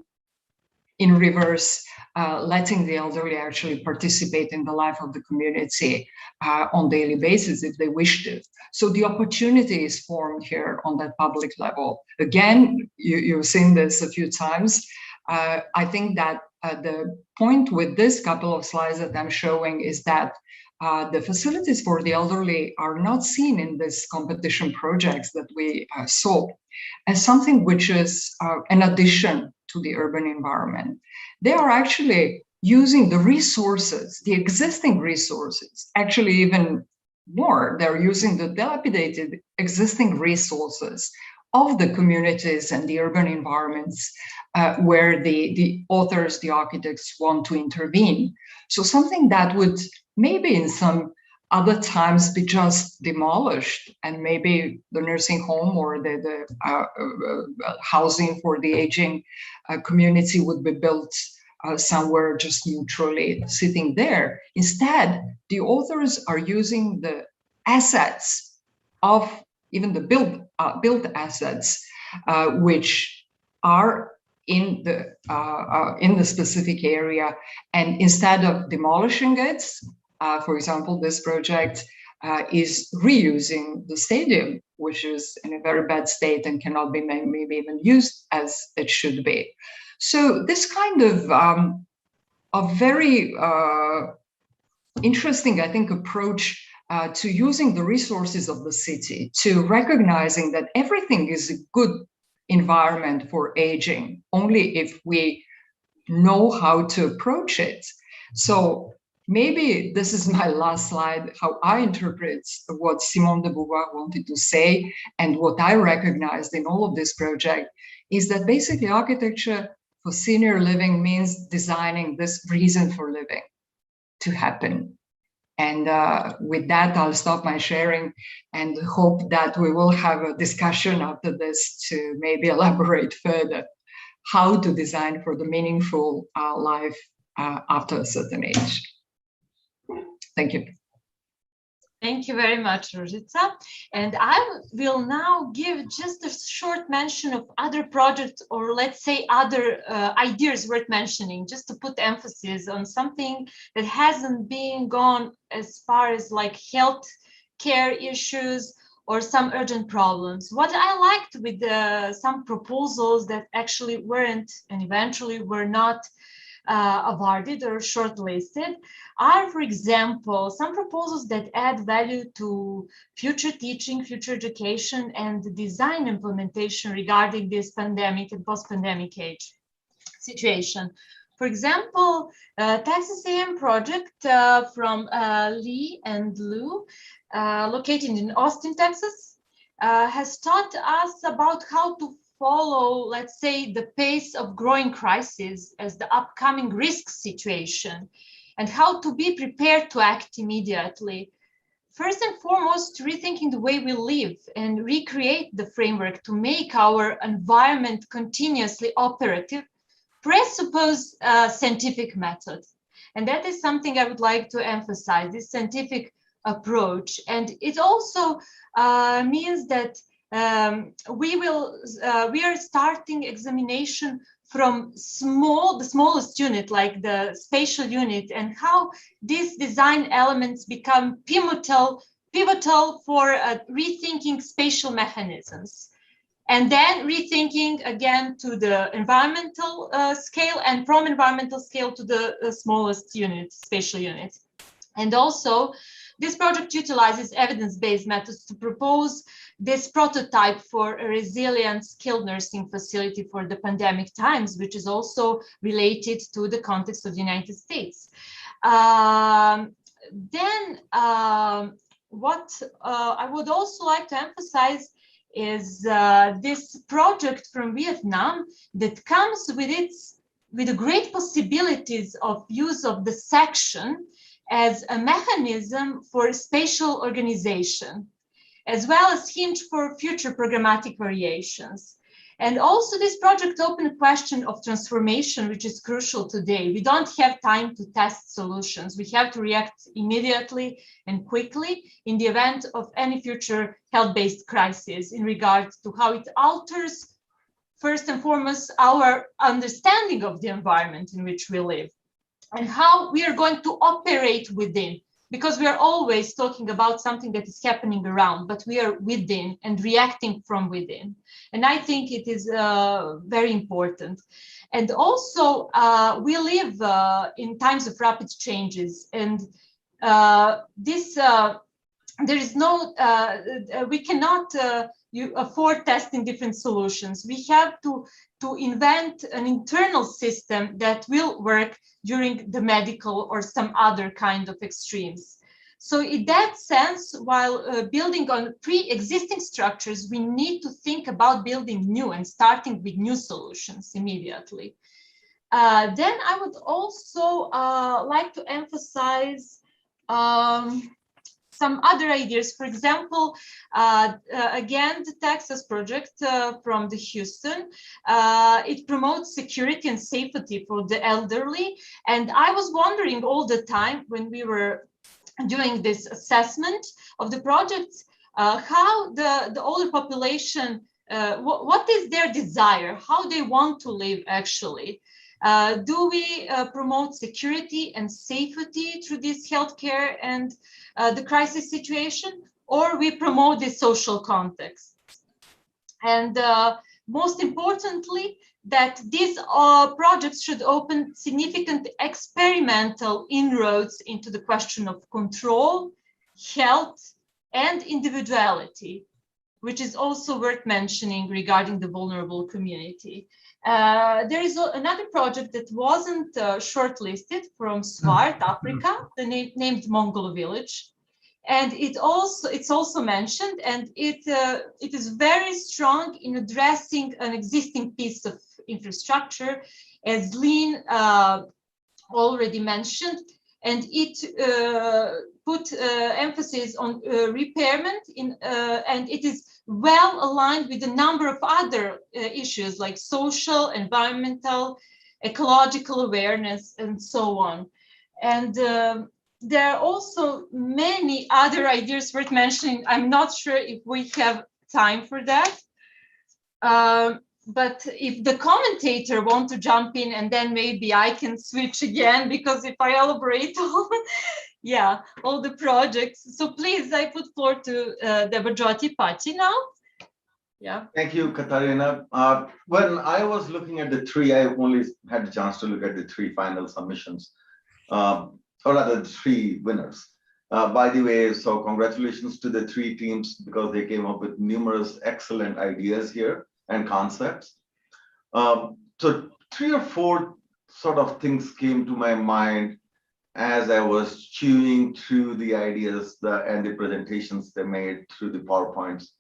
in reverse, letting the elderly actually participate in the life of the community on a daily basis if they wish to. So the opportunity is formed here on that public level. Again, you've seen this a few times. I think that the point with this couple of slides that I'm showing is that the facilities for the elderly are not seen in this competition projects that we saw as something which is an addition to the urban environment. They are actually using the resources, the existing resources, actually even more, they're using the dilapidated existing resources of the communities and the urban environments where the authors, the architects want to intervene. So something that would maybe in some other times be just demolished, and maybe the nursing home or the housing for the aging community would be built somewhere just neutrally sitting there. Instead, the authors are using the assets of even the built assets, which are in the specific area, and instead of demolishing it, for example, this project is reusing the stadium, which is in a very bad state and cannot be maybe even used as it should be. So this kind of a very interesting, I think, approach to using the resources of the city, to recognizing that everything is a good environment for aging, only if we know how to approach it. So maybe this is my last slide, how I interpret what Simone de Beauvoir wanted to say, and what I recognized in all of this project is that basically architecture for senior living means designing this reason for living to happen. And with that, I'll stop my sharing and hope that we will have a discussion after this to maybe elaborate further how to design for the meaningful life after a certain age. Thank you. Thank you very much, Róžica. And I will now give just a short mention of other projects, or let's say other ideas worth mentioning, just to put emphasis on something that hasn't been gone as far as like health care issues or some urgent problems. What I liked with some proposals that actually weren't and eventually were not awarded or shortlisted are, for example, some proposals that add value to future teaching, future education, and design implementation regarding this pandemic and post-pandemic age situation. For example, Texas A&M project from Lee and Lou, located in Austin, Texas, has taught us about how to follow, let's say, the pace of growing crisis as the upcoming risk situation, and how to be prepared to act immediately. First and foremost, rethinking the way we live and recreate the framework to make our environment continuously operative, presuppose scientific methods. And that is something I would like to emphasize, this scientific approach. And it also means that we are starting examination from the smallest unit, like the spatial unit, and how these design elements become pivotal for rethinking spatial mechanisms. And then rethinking again to the environmental scale, and from environmental scale to the smallest unit, spatial unit. And also This project utilizes evidence-based methods to propose this prototype for a resilient skilled nursing facility for the pandemic times, which is also related to the context of the United States. What I would also like to emphasize is this project from Vietnam that comes with the great possibilities of use of the section as a mechanism for spatial organization, as well as hinge for future programmatic variations. And also this project opened a question of transformation, which is crucial today. We don't have time to test solutions. We have to react immediately and quickly in the event of any future health-based crisis in regard to how it alters, first and foremost, our understanding of the environment in which we live and how we are going to operate within. Because we are always talking about something that is happening around, but we are within and reacting from within. And I think it is very important. And also, we live in times of rapid changes, and there is no, we cannot afford testing different solutions. We have to invent an internal system that will work during the medical or some other kind of extremes. So in that sense, while building on pre-existing structures, we need to think about building new and starting with new solutions immediately. Then I would also like to emphasize some other ideas. For example, again, the Texas project from the Houston, it promotes security and safety for the elderly. And I was wondering all the time when we were doing this assessment of the project, how the older population, what is their desire, how they want to live actually. Do we promote security and safety through this healthcare and the crisis situation, or we promote the social context? And most importantly, that these projects should open significant experimental inroads into the question of control, health, and individuality, which is also worth mentioning regarding the vulnerable community. There is another project that wasn't shortlisted from SWART, Africa, named Mongol Village. And it's also mentioned, and it is very strong in addressing an existing piece of infrastructure, as Lynn already mentioned, and it put emphasis on repairment and it is well aligned with a number of other issues like social, environmental, ecological awareness, and so on. And there are also many other ideas worth mentioning. I'm not sure if we have time for that. But if the commentator want to jump in, and then maybe I can switch again, because if I elaborate on, yeah, all the projects. So please, I put floor to Debajoti Patti now. Yeah. Thank you, Katarina. When I was looking at the three, I only had the chance to look at the three final submissions, or rather the three winners. By the way, so congratulations to the three teams, because they came up with numerous excellent ideas here and concepts. So 3 or 4 sort of things came to my mind as I was chewing through the ideas and the presentations they made through the PowerPoints.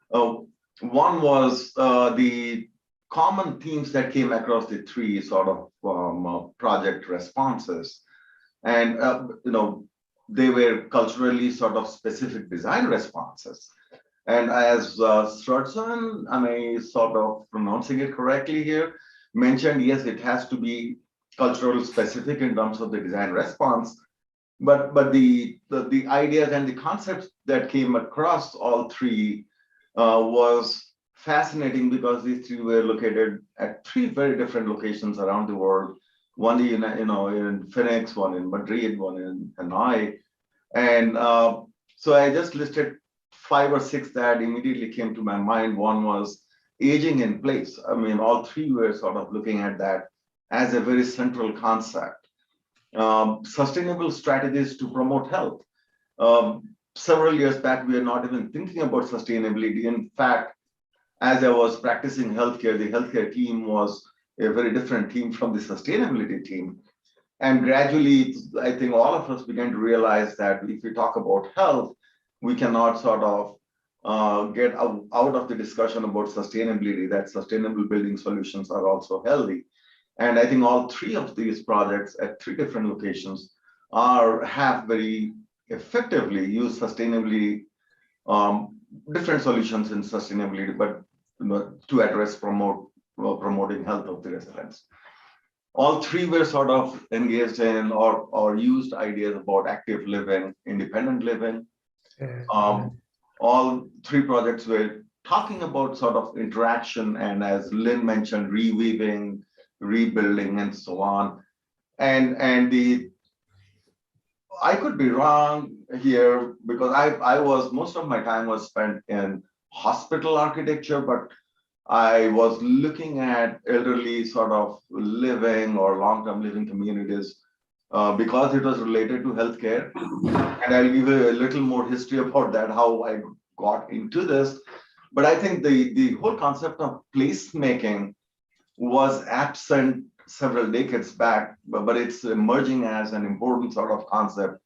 One was the common themes that came across the 3 sort of project responses. And, you know, they were culturally sort of specific design responses. And as Sturgeon, am I sort of pronouncing it correctly here, mentioned, yes, it has to be cultural specific in terms of the design response. But the ideas and the concepts that came across all 3 was fascinating, because these 3 were located at 3 very different locations around the world. One in Phoenix, one in Madrid, one in Hanoi. And so I just listed 5 or 6 that immediately came to my mind. One was aging in place. I mean, all 3 were sort of looking at that as a very central concept. Sustainable strategies to promote health. Several years back, we were not even thinking about sustainability. In fact, as I was practicing healthcare, the healthcare team was a very different team from the sustainability team. And gradually, I think all of us began to realize that if we talk about health, we cannot sort of get out of the discussion about sustainability, that sustainable building solutions are also healthy. And I think all three of these projects at three different locations have very effectively used sustainability, different solutions in sustainability, but to address promoting health of the residents. All three were sort of engaged in or used ideas about active living, independent living. All three projects were talking about sort of interaction and, as Lynn mentioned, reweaving, rebuilding, and so on. And I could be wrong here because I was, most of my time was spent in hospital architecture, but I was looking at elderly sort of living or long-term living communities because it was related to healthcare. And I'll give you a little more history about that, how I got into this. But I think the whole concept of placemaking was absent several decades back, but it's emerging as an important sort of concept,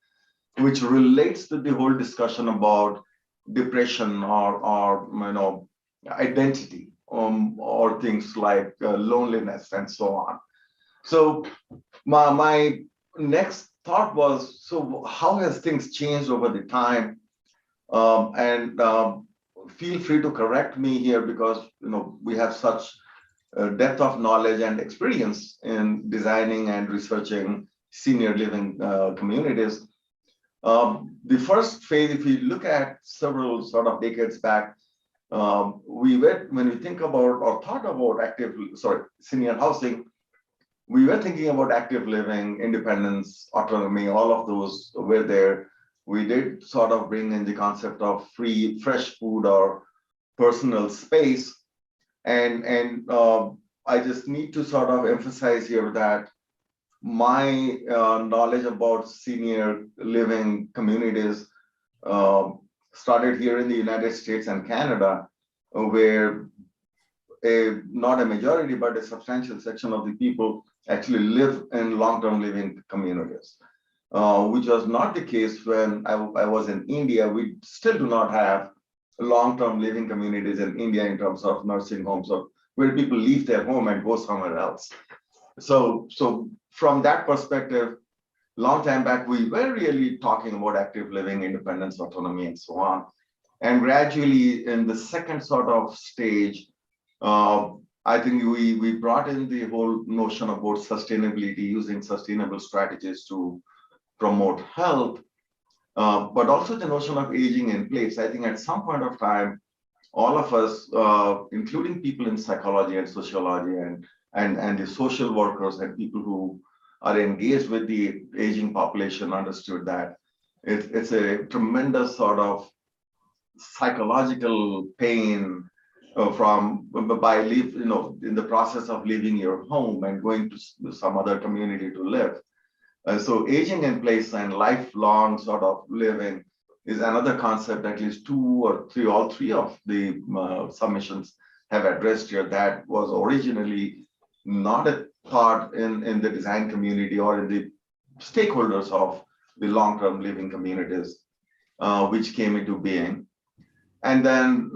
which relates to the whole discussion about depression or identity, or things like loneliness and so on. So my next thought was, so how has things changed over the time? Feel free to correct me here because we have such depth of knowledge and experience in designing and researching senior living communities. The first phase, if we look at several sort of decades back, when we think about or thought about senior housing, we were thinking about active living, independence, autonomy, all of those were there. We did sort of bring in the concept of free, fresh food or personal space. And I just need to sort of emphasize here that my knowledge about senior living communities started here in the United States and Canada, where not a majority, but a substantial section of the people actually live in long-term living communities, which was not the case when I was in India. We still do not have long-term living communities in India in terms of nursing homes or where people leave their home and go somewhere else. So from that perspective, long time back, we were really talking about active living, independence, autonomy, and so on. And gradually, in the second sort of stage, I think we brought in the whole notion about sustainability, using sustainable strategies to promote health, but also the notion of aging in place. I think at some point of time, all of us, including people in psychology and sociology and the social workers and people who are engaged with the aging population, understood that it's a tremendous sort of psychological pain in the process of leaving your home and going to some other community to live. So aging in place and lifelong sort of living is another concept. At least all three of the submissions have addressed here that was originally not a thought in the design community or in the stakeholders of the long-term living communities, which came into being. And then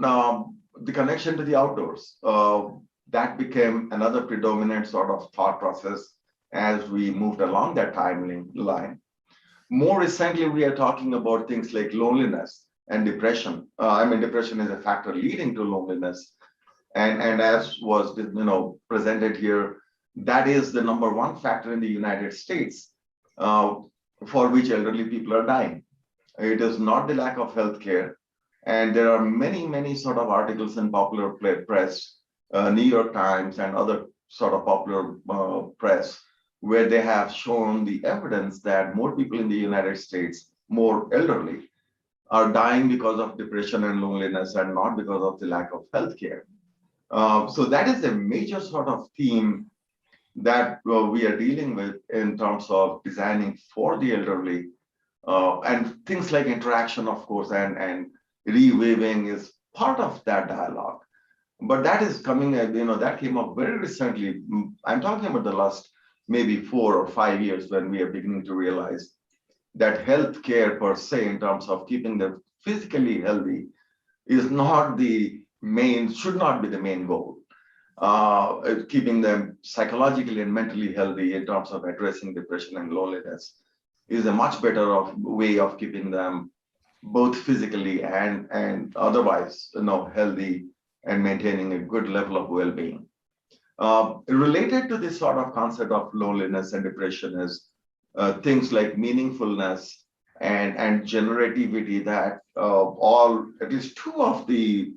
the connection to the outdoors, that became another predominant sort of thought process as we moved along that timeline. More recently, we are talking about things like loneliness and depression. Depression is a factor leading to loneliness. And as was presented here, that is the number one factor in the United States for which elderly people are dying. It is not the lack of healthcare. And there are many, many sort of articles in popular press, New York Times and other sort of popular press, where they have shown the evidence that more people in the United States, more elderly, are dying because of depression and loneliness and not because of the lack of healthcare. So that is a major sort of theme that we are dealing with in terms of designing for the elderly. And things like interaction, of course, and reweaving is part of that dialogue. But that is coming, that came up very recently. I'm talking about the last maybe 4 or 5 years when we are beginning to realize that healthcare per se, in terms of keeping them physically healthy, is not the main, should not be the main goal. Keeping them psychologically and mentally healthy in terms of addressing depression and loneliness is a much better way of keeping them both physically and otherwise, healthy and maintaining a good level of well-being. Related to this sort of concept of loneliness and depression is things like meaningfulness and generativity that at least 2 of the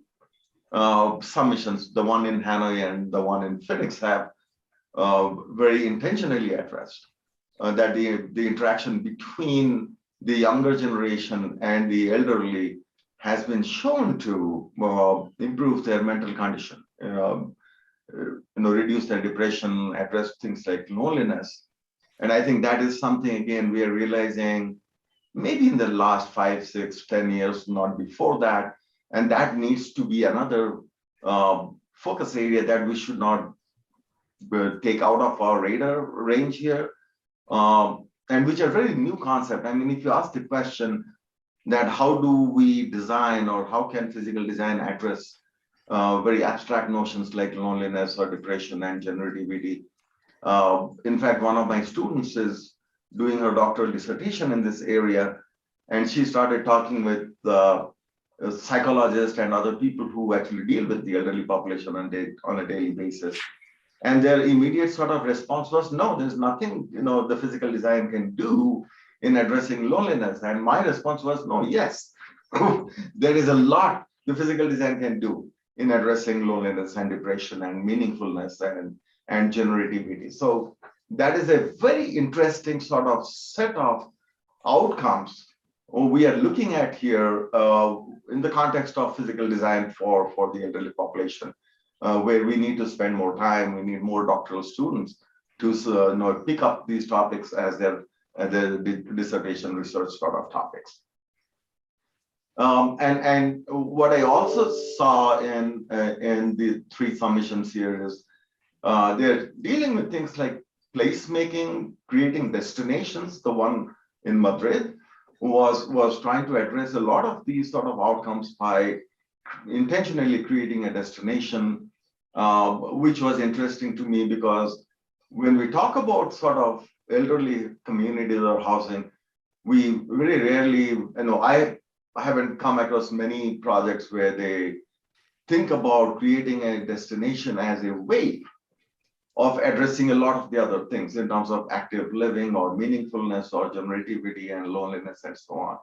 submissions, the one in Hanoi and the one in Phoenix, have very intentionally addressed that the interaction between the younger generation and the elderly has been shown to improve their mental condition, reduce their depression, address things like loneliness. And I think that is something, again, we are realizing maybe in the last 5, 6, 10 years, not before that. And that needs to be another focus area that we should not take out of our radar range here, and which are very new concept. I mean, if you ask the question that how do we design, or how can physical design address very abstract notions like loneliness or depression and generativity. In fact, one of my students is doing her doctoral dissertation in this area, and she started talking with psychologists and other people who actually deal with the elderly population on a daily basis. And their immediate sort of response was, no, there's nothing, the physical design can do in addressing loneliness. And my response was, no, yes, there is a lot the physical design can do in addressing loneliness and depression and meaningfulness and generativity. So that is a very interesting sort of set of outcomes we are looking at here in the context of physical design for the elderly population, where we need to spend more time, we need more doctoral students to pick up these topics as their dissertation research sort of topics. And what I also saw in the 3 submissions here is they're dealing with things like placemaking, creating destinations. The one in Madrid was trying to address a lot of these sort of outcomes by intentionally creating a destination, which was interesting to me because when we talk about sort of elderly communities or housing, we very rarely, I haven't come across many projects where they think about creating a destination as a way of addressing a lot of the other things in terms of active living or meaningfulness or generativity and loneliness and so on.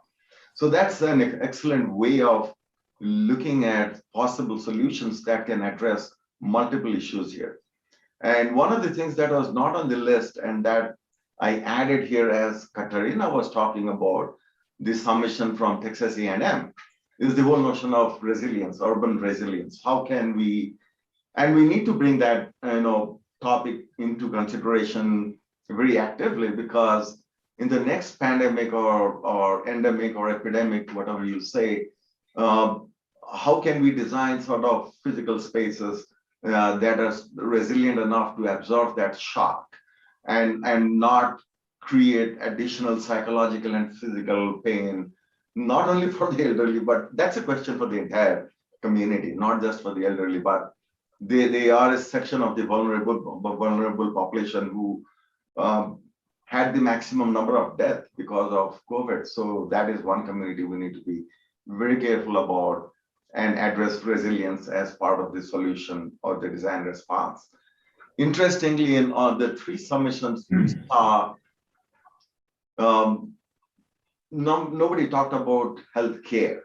So that's an excellent way of looking at possible solutions that can address multiple issues here. And one of the things that was not on the list and that I added here as Katarina was talking about, the submission from Texas A&M, is the whole notion of resilience, urban resilience. How can we, and we need to bring that topic into consideration very actively, because in the next pandemic or endemic or epidemic, whatever you say, how can we design sort of physical spaces that are resilient enough to absorb that shock and not create additional psychological and physical pain, not only for the elderly, but that's a question for the entire community, not just for the elderly, but they are a section of the vulnerable population who had the maximum number of deaths because of COVID. So that is one community we need to be very careful about and address resilience as part of the solution or the design response. Interestingly, in the 3 submissions, we saw nobody talked about healthcare.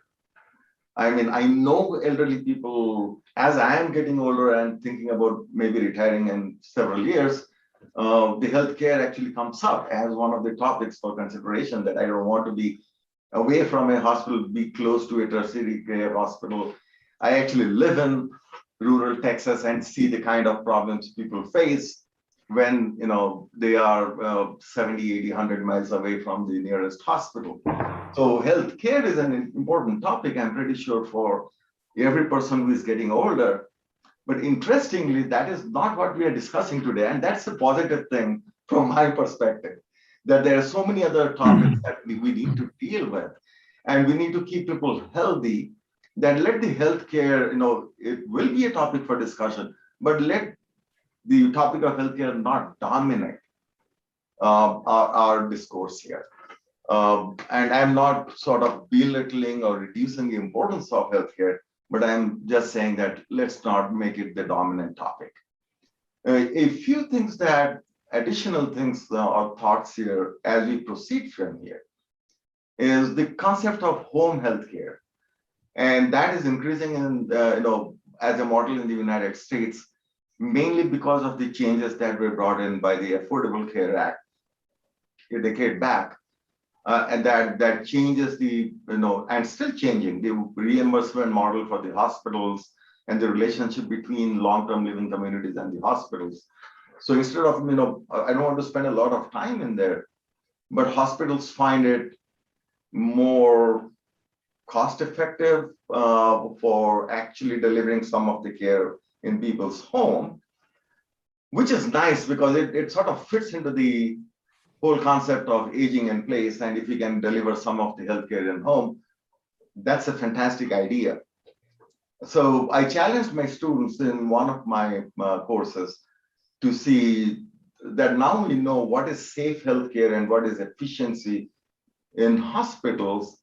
I mean, I know elderly people, as I am getting older and thinking about maybe retiring in several years, the healthcare actually comes up as one of the topics for consideration, that I don't want to be away from a hospital, be close to a tertiary care hospital. I actually live in rural Texas and see the kind of problems people face when they are 70, 80, 100 miles away from the nearest hospital. So healthcare is an important topic, I'm pretty sure, for every person who is getting older. But interestingly, that is not what we are discussing today. And that's a positive thing from my perspective, that there are so many other topics that we need to deal with. And we need to keep people healthy, that let the healthcare, it will be a topic for discussion, but let the topic of healthcare not dominate our discourse here. And I'm not sort of belittling or reducing the importance of healthcare, but I'm just saying that let's not make it the dominant topic. A few things additional things or thoughts here as we proceed from here is the concept of home healthcare. And that is increasing in, as a model in the United States, mainly because of the changes that were brought in by the Affordable Care Act a decade back. And that changes the, and still changing the reimbursement model for the hospitals and the relationship between long-term living communities and the hospitals. So instead of, I don't want to spend a lot of time in there, but hospitals find it more cost-effective for actually delivering some of the care in people's home, which is nice because it sort of fits into the whole concept of aging in place. And if we can deliver some of the healthcare in home, that's a fantastic idea. So I challenged my students in one of my courses to see that now we know what is safe healthcare and what is efficiency in hospitals.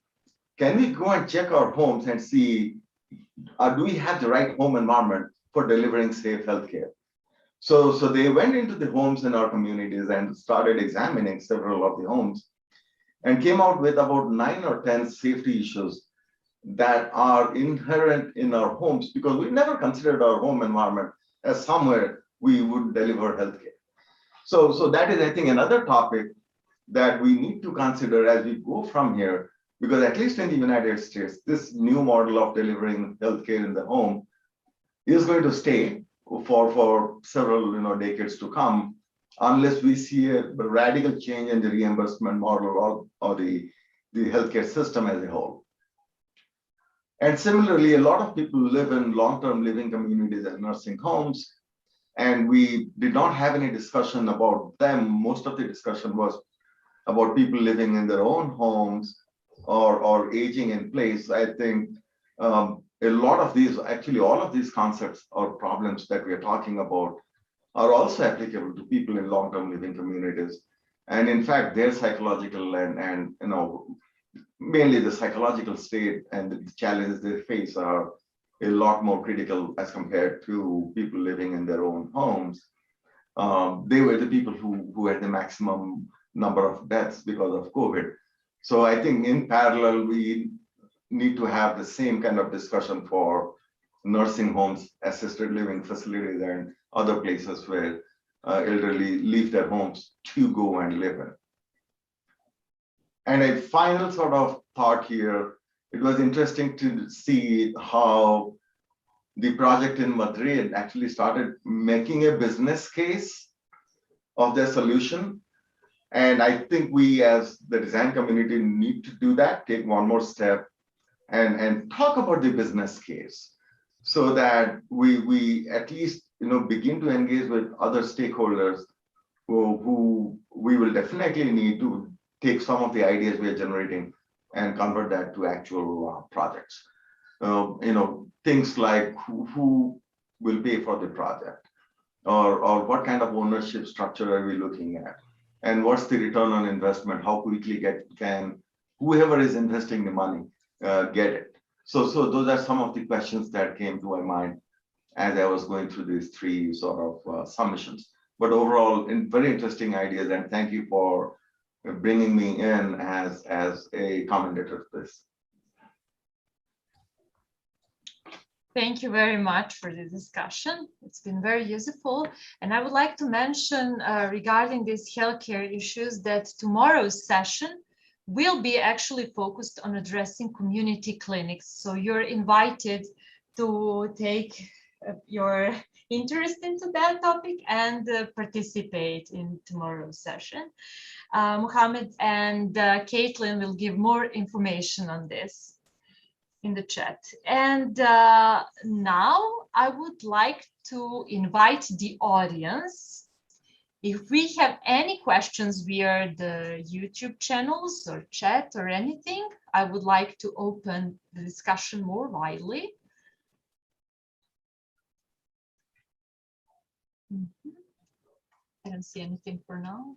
Can we go and check our homes and see, do we have the right home environment for delivering safe healthcare? So they went into the homes in our communities and started examining several of the homes and came out with about 9 or 10 safety issues that are inherent in our homes, because we never considered our home environment as somewhere we would deliver healthcare. So that is, I think, another topic that we need to consider as we go from here, because at least in the United States, this new model of delivering healthcare in the home is going to stay for several decades to come, unless we see a radical change in the reimbursement model or the healthcare system as a whole. And similarly, a lot of people live in long-term living communities and nursing homes, and we did not have any discussion about them. Most of the discussion was about people living in their own homes or aging in place. I think a lot of these, actually all of these concepts or problems that we are talking about are also applicable to people in long-term living communities. And in fact, their psychological and mainly the psychological state and the challenges they face are a lot more critical as compared to people living in their own homes. They were the people who had the maximum number of deaths because of COVID. So I think in parallel, we need to have the same kind of discussion for nursing homes, assisted living facilities, and other places where elderly leave their homes to go and live in. And a final sort of thought here, it was interesting to see how the project in Madrid actually started making a business case of their solution. And I think we as the design community need to do that, take one more step and talk about the business case so that we at least begin to engage with other stakeholders who we will definitely need to take some of the ideas we are generating and convert that to actual projects. Things like who will pay for the project, or what kind of ownership structure are we looking at, and what's the return on investment, how quickly can whoever is investing the money get it. So those are some of the questions that came to my mind as I was going through these three sort of submissions. But overall, very interesting ideas, and thank you for bringing me in as a commentator to this. Thank you very much for the discussion. It's been very useful. And I would like to mention regarding these healthcare issues that tomorrow's session will be actually focused on addressing community clinics. So you're invited to take your interest into that topic and participate in tomorrow's session. Mohammed and Caitlin will give more information on this in the chat. And now I would like to invite the audience. If we have any questions via the YouTube channels or chat or anything, I would like to open the discussion more widely. I don't see anything for now.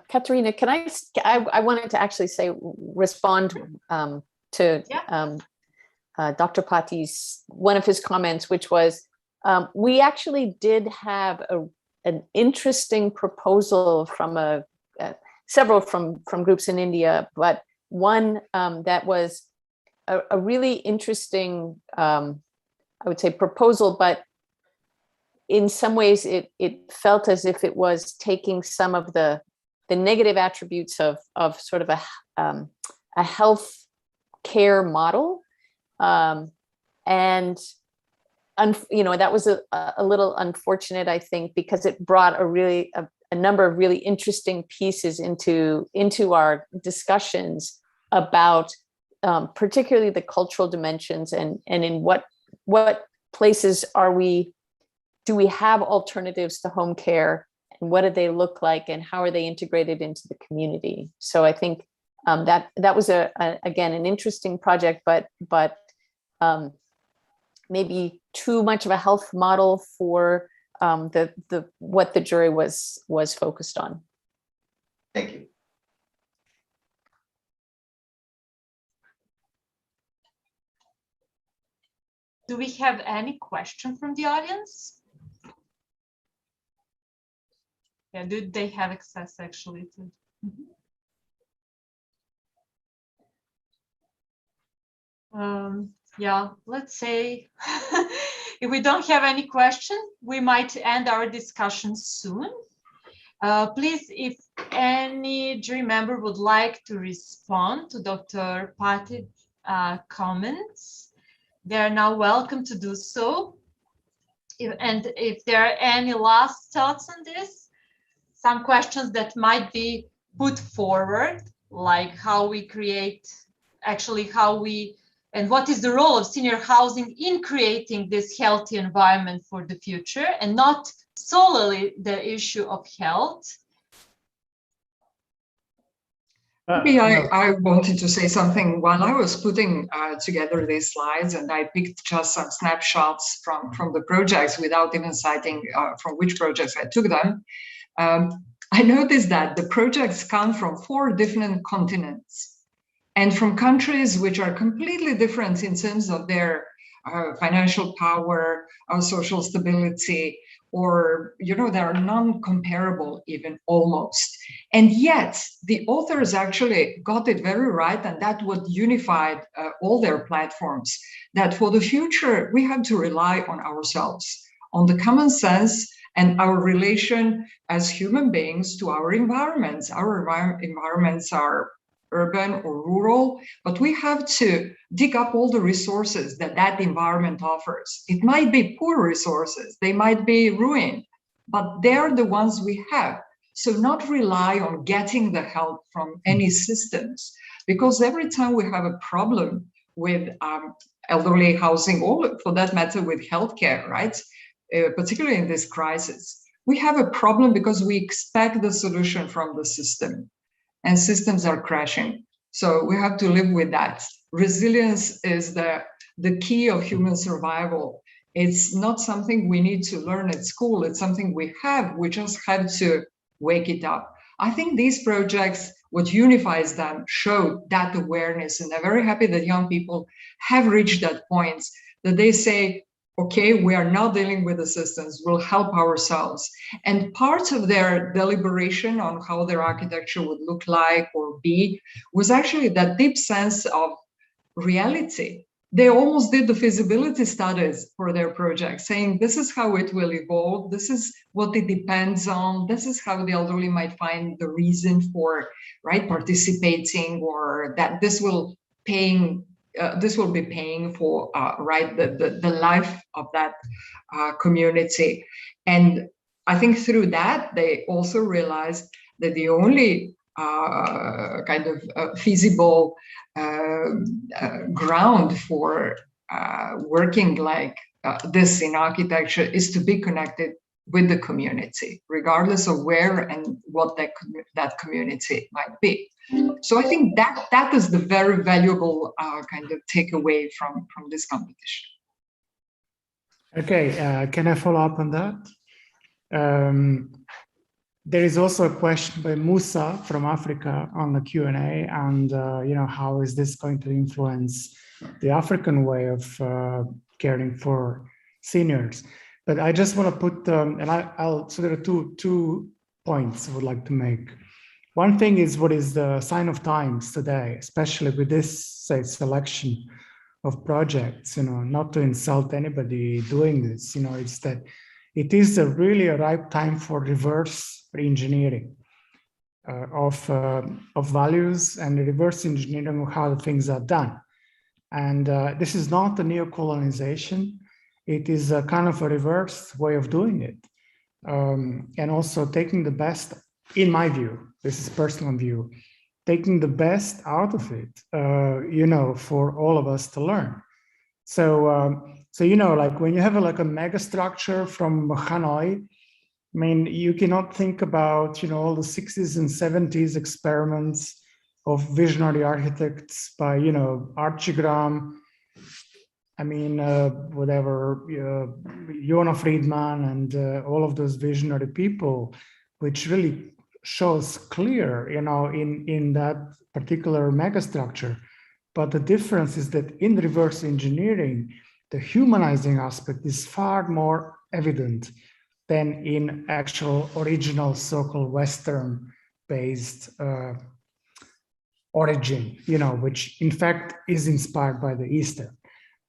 Katerina, can I wanted to actually respond to Dr. Pati's, one of his comments, which was, we actually did have an interesting proposal from several from groups in India, but one that was a really interesting, I would say, proposal, but in some ways it felt as if it was taking some of the negative attributes of sort of a health care model, and that was a little unfortunate, I think, because it brought a number of really interesting pieces into our discussions about particularly the cultural dimensions and in what places do we have alternatives to home care, and what do they look like, and how are they integrated into the community? So I think that was again an interesting project, but maybe too much of a health model for what the jury was focused on. Thank you. Do we have any question from the audience? Yeah, do they have access actually to? Yeah, let's say if we don't have any question, we might end our discussion soon. Please, if any jury member would like to respond to Dr. Pati's comments, they are now welcome to do so. And if there are any last thoughts on this, some questions that might be put forward, like how we create, and what is the role of senior housing in creating this healthy environment for the future, and not solely the issue of health. Maybe I wanted to say something while I was putting together these slides, and I picked just some snapshots from the projects without even citing from which projects I took them. I noticed that the projects come from 4 different continents and from countries which are completely different in terms of their financial power, social stability, or, they are non-comparable even almost. And yet the authors actually got it very right, and that what unified all their platforms, that for the future, we have to rely on ourselves, on the common sense and our relation as human beings to our environments. Our environments are urban or rural, but we have to dig up all the resources that environment offers. It might be poor resources, they might be ruined, but they're the ones we have. So not rely on getting the help from any systems, because every time we have a problem with elderly housing, or for that matter with healthcare, right? Particularly in this crisis, we have a problem because we expect the solution from the system. And systems are crashing. So we have to live with that. Resilience is the key of human survival. It's not something we need to learn at school. It's something we have. We just have to wake it up. I think these projects, what unifies them, show that awareness. And I'm very happy that young people have reached that point, that they say, okay, we are not dealing with the systems, we'll help ourselves. And part of their deliberation on how their architecture would look like or be was actually that deep sense of reality. They almost did the feasibility studies for their project, saying this is how it will evolve, this is what it depends on, this is how the elderly might find the reason for participating, or that this will paying this will be paying for right the life of that community. And I think through that they also realized that the only kind of feasible ground for working like this in architecture is to be connected with the community, regardless of where and what that community might be. So I think that is the very valuable kind of takeaway from this competition. Okay, can I follow up on that? There is also a question by Musa from Africa on the Q&A, and how is this going to influence the African way of caring for seniors? But I just want to put, so there are two points I would like to make. One thing is what is the sign of times today, especially with this, say, selection of projects, not to insult anybody doing this, it's that it is really a ripe time for reverse engineering of values and reverse engineering of how the things are done. And this is not a neo-colonization. It is a kind of a reverse way of doing it. And also taking the best, in my view, this is personal view, taking the best out of it, for all of us to learn. So, like when you have like a mega structure from Hanoi, I mean, you cannot think about, all the 60s and 70s experiments of visionary architects by, Archigram, Johanna Friedman and all of those visionary people, which really shows clear, in that particular megastructure. But the difference is that in reverse engineering, the humanizing aspect is far more evident than in actual original so-called Western-based origin, which in fact is inspired by the Eastern.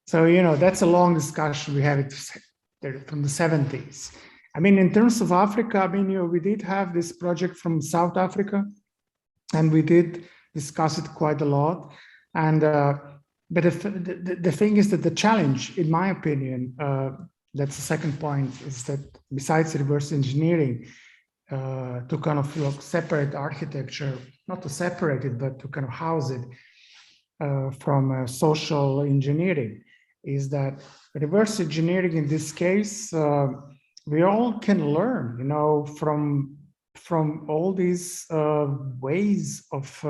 So, that's a long discussion we had from the 70s. I mean, in terms of Africa, we did have this project from South Africa, and we did discuss it quite a lot. And but the thing is that the challenge, in my opinion, that's the second point, is that besides reverse engineering, to kind of separate architecture, not to separate it, but to kind of house it from social engineering, is that reverse engineering in this case, we all can learn, from all these ways of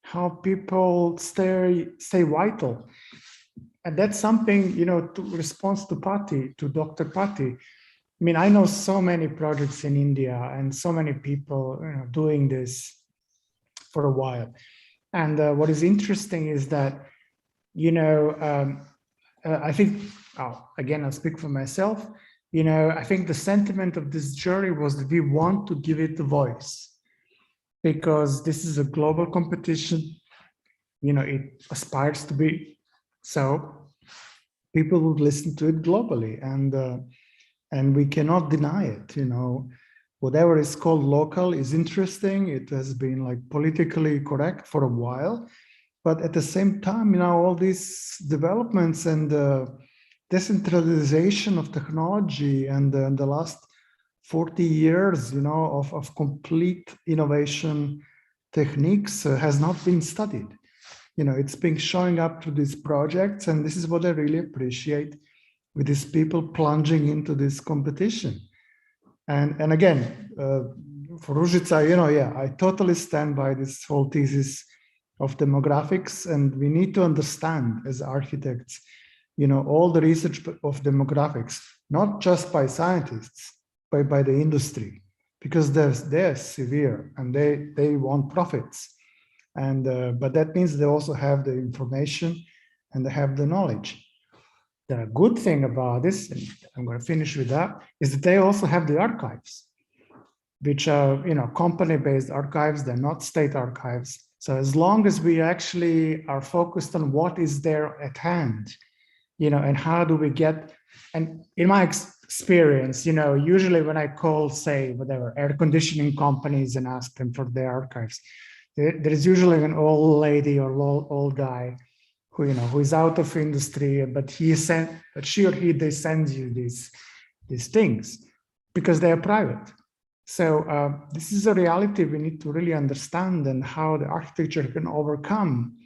how people stay vital. And that's something, to response to Patti, to Dr. Patti. I mean, I know so many projects in India and so many people doing this for a while. And what is interesting is that, I think, again, I'll speak for myself, I think the sentiment of this journey was that we want to give it a voice, because this is a global competition, it aspires to be. So people would listen to it globally, and we cannot deny it. Whatever is called local is interesting. It has been like politically correct for a while, but at the same time, all these developments and decentralization of technology and the last 40 years, of complete innovation techniques has not been studied. It's been showing up through these projects, and this is what I really appreciate with these people plunging into this competition. And again, for Ružica, I totally stand by this whole thesis of demographics, and we need to understand as architects, all the research of demographics, not just by scientists, but by the industry, because they're severe and they want profits. And but that means they also have the information and they have the knowledge. The good thing about this, and I'm going to finish with that, is that they also have the archives, which are company-based archives. They're not state archives. So as long as we actually are focused on what is there at hand, and how do we get, and in my experience, usually when I call, say, whatever, air conditioning companies and ask them for their archives, there is usually an old lady or old guy who is out of industry, but she or he, they send you these things because they are private. So this is a reality we need to really understand, and how the architecture can overcome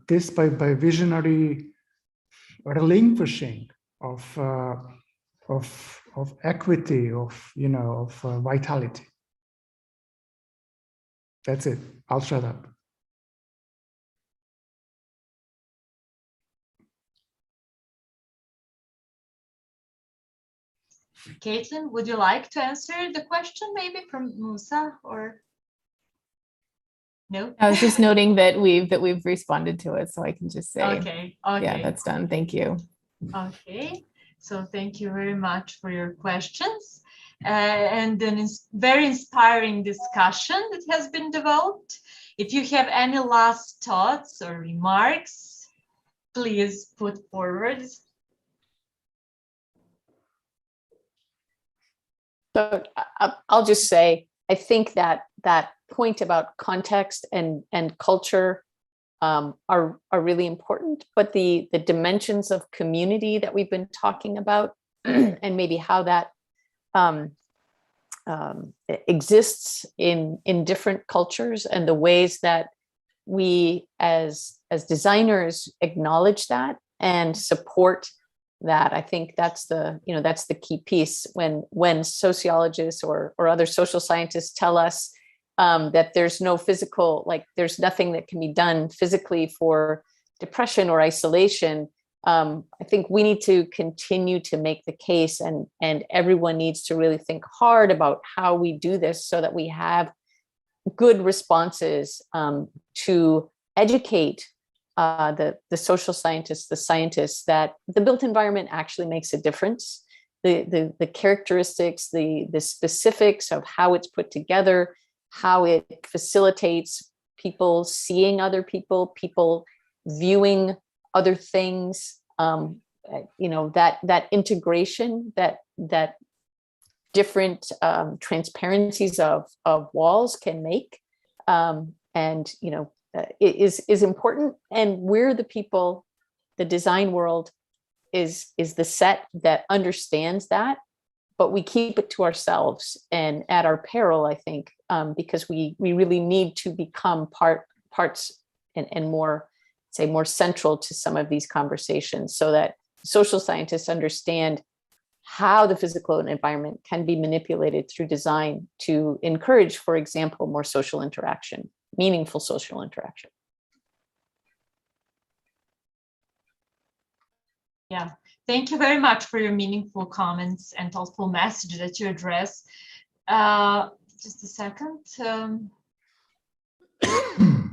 this by visionary relinquishing of equity, of vitality. That's it. I'll shut up. Caitlin, would you like to answer the question maybe from Musa, or no? I was just noting that we've responded to it, so I can just say, okay. Yeah, that's done. Thank you. Okay, so thank you very much for your questions and a very inspiring discussion that has been developed. If you have any last thoughts or remarks, please put forward. So I'll just say, I think that point about context and culture are really important, but the dimensions of community that we've been talking about and maybe how that exists in different cultures, and the ways that we as designers acknowledge that and support that. I think that's the key piece when sociologists or other social scientists tell us that there's no physical, there's nothing that can be done physically for depression or isolation. I think we need to continue to make the case, and everyone needs to really think hard about how we do this so that we have good responses to educate the social scientists, the scientists, that the built environment actually makes a difference. The characteristics, the specifics of how it's put together, how it facilitates people seeing other people viewing other things, that integration, that different transparencies of walls can make, is important. And we're the people, the design world is the set that understands that, but we keep it to ourselves and at our peril, I think, because we really need to become parts and more central to some of these conversations, so that social scientists understand how the physical environment can be manipulated through design to encourage, for example, more social interaction, meaningful social interaction. Yeah, thank you very much for your meaningful comments and thoughtful message that you address. Just a second.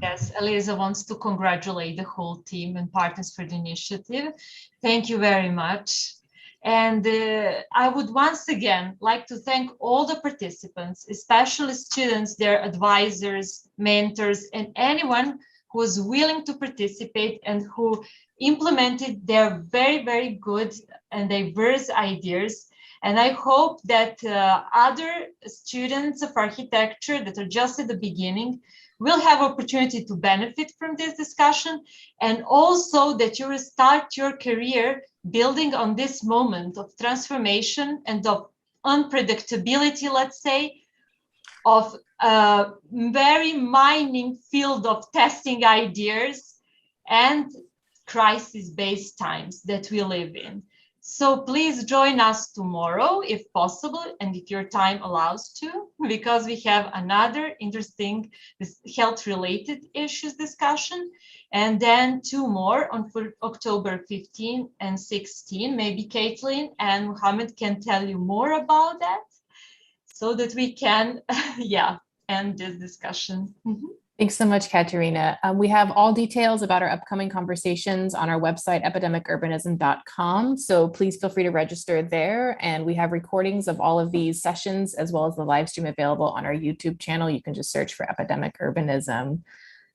Yes, Eliza wants to congratulate the whole team and partners for the initiative. Thank you very much. And I would once again like to thank all the participants, especially students, their advisors, mentors, and anyone who was willing to participate and who implemented their very, very good and diverse ideas. And I hope that other students of architecture that are just at the beginning will have opportunity to benefit from this discussion, and also that you will start your career building on this moment of transformation and of unpredictability, let's say, of a very mining field of testing ideas and crisis-based times that we live in. So please join us tomorrow if possible, and if your time allows to, because we have another interesting health-related issues discussion, and then 2 more on October 15 and 16. Maybe Caitlin and Mohammed can tell you more about that, so that we can, end this discussion. Thanks so much, Katerina. We have all details about our upcoming conversations on our website, epidemicurbanism.com. So please feel free to register there. And we have recordings of all of these sessions, as well as the live stream available on our YouTube channel. You can just search for Epidemic Urbanism.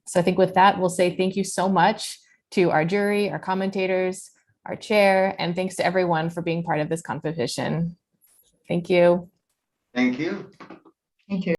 So I think with that, we'll say thank you so much to our jury, our commentators, our chair, and thanks to everyone for being part of this competition. Thank you. Thank you. Thank you.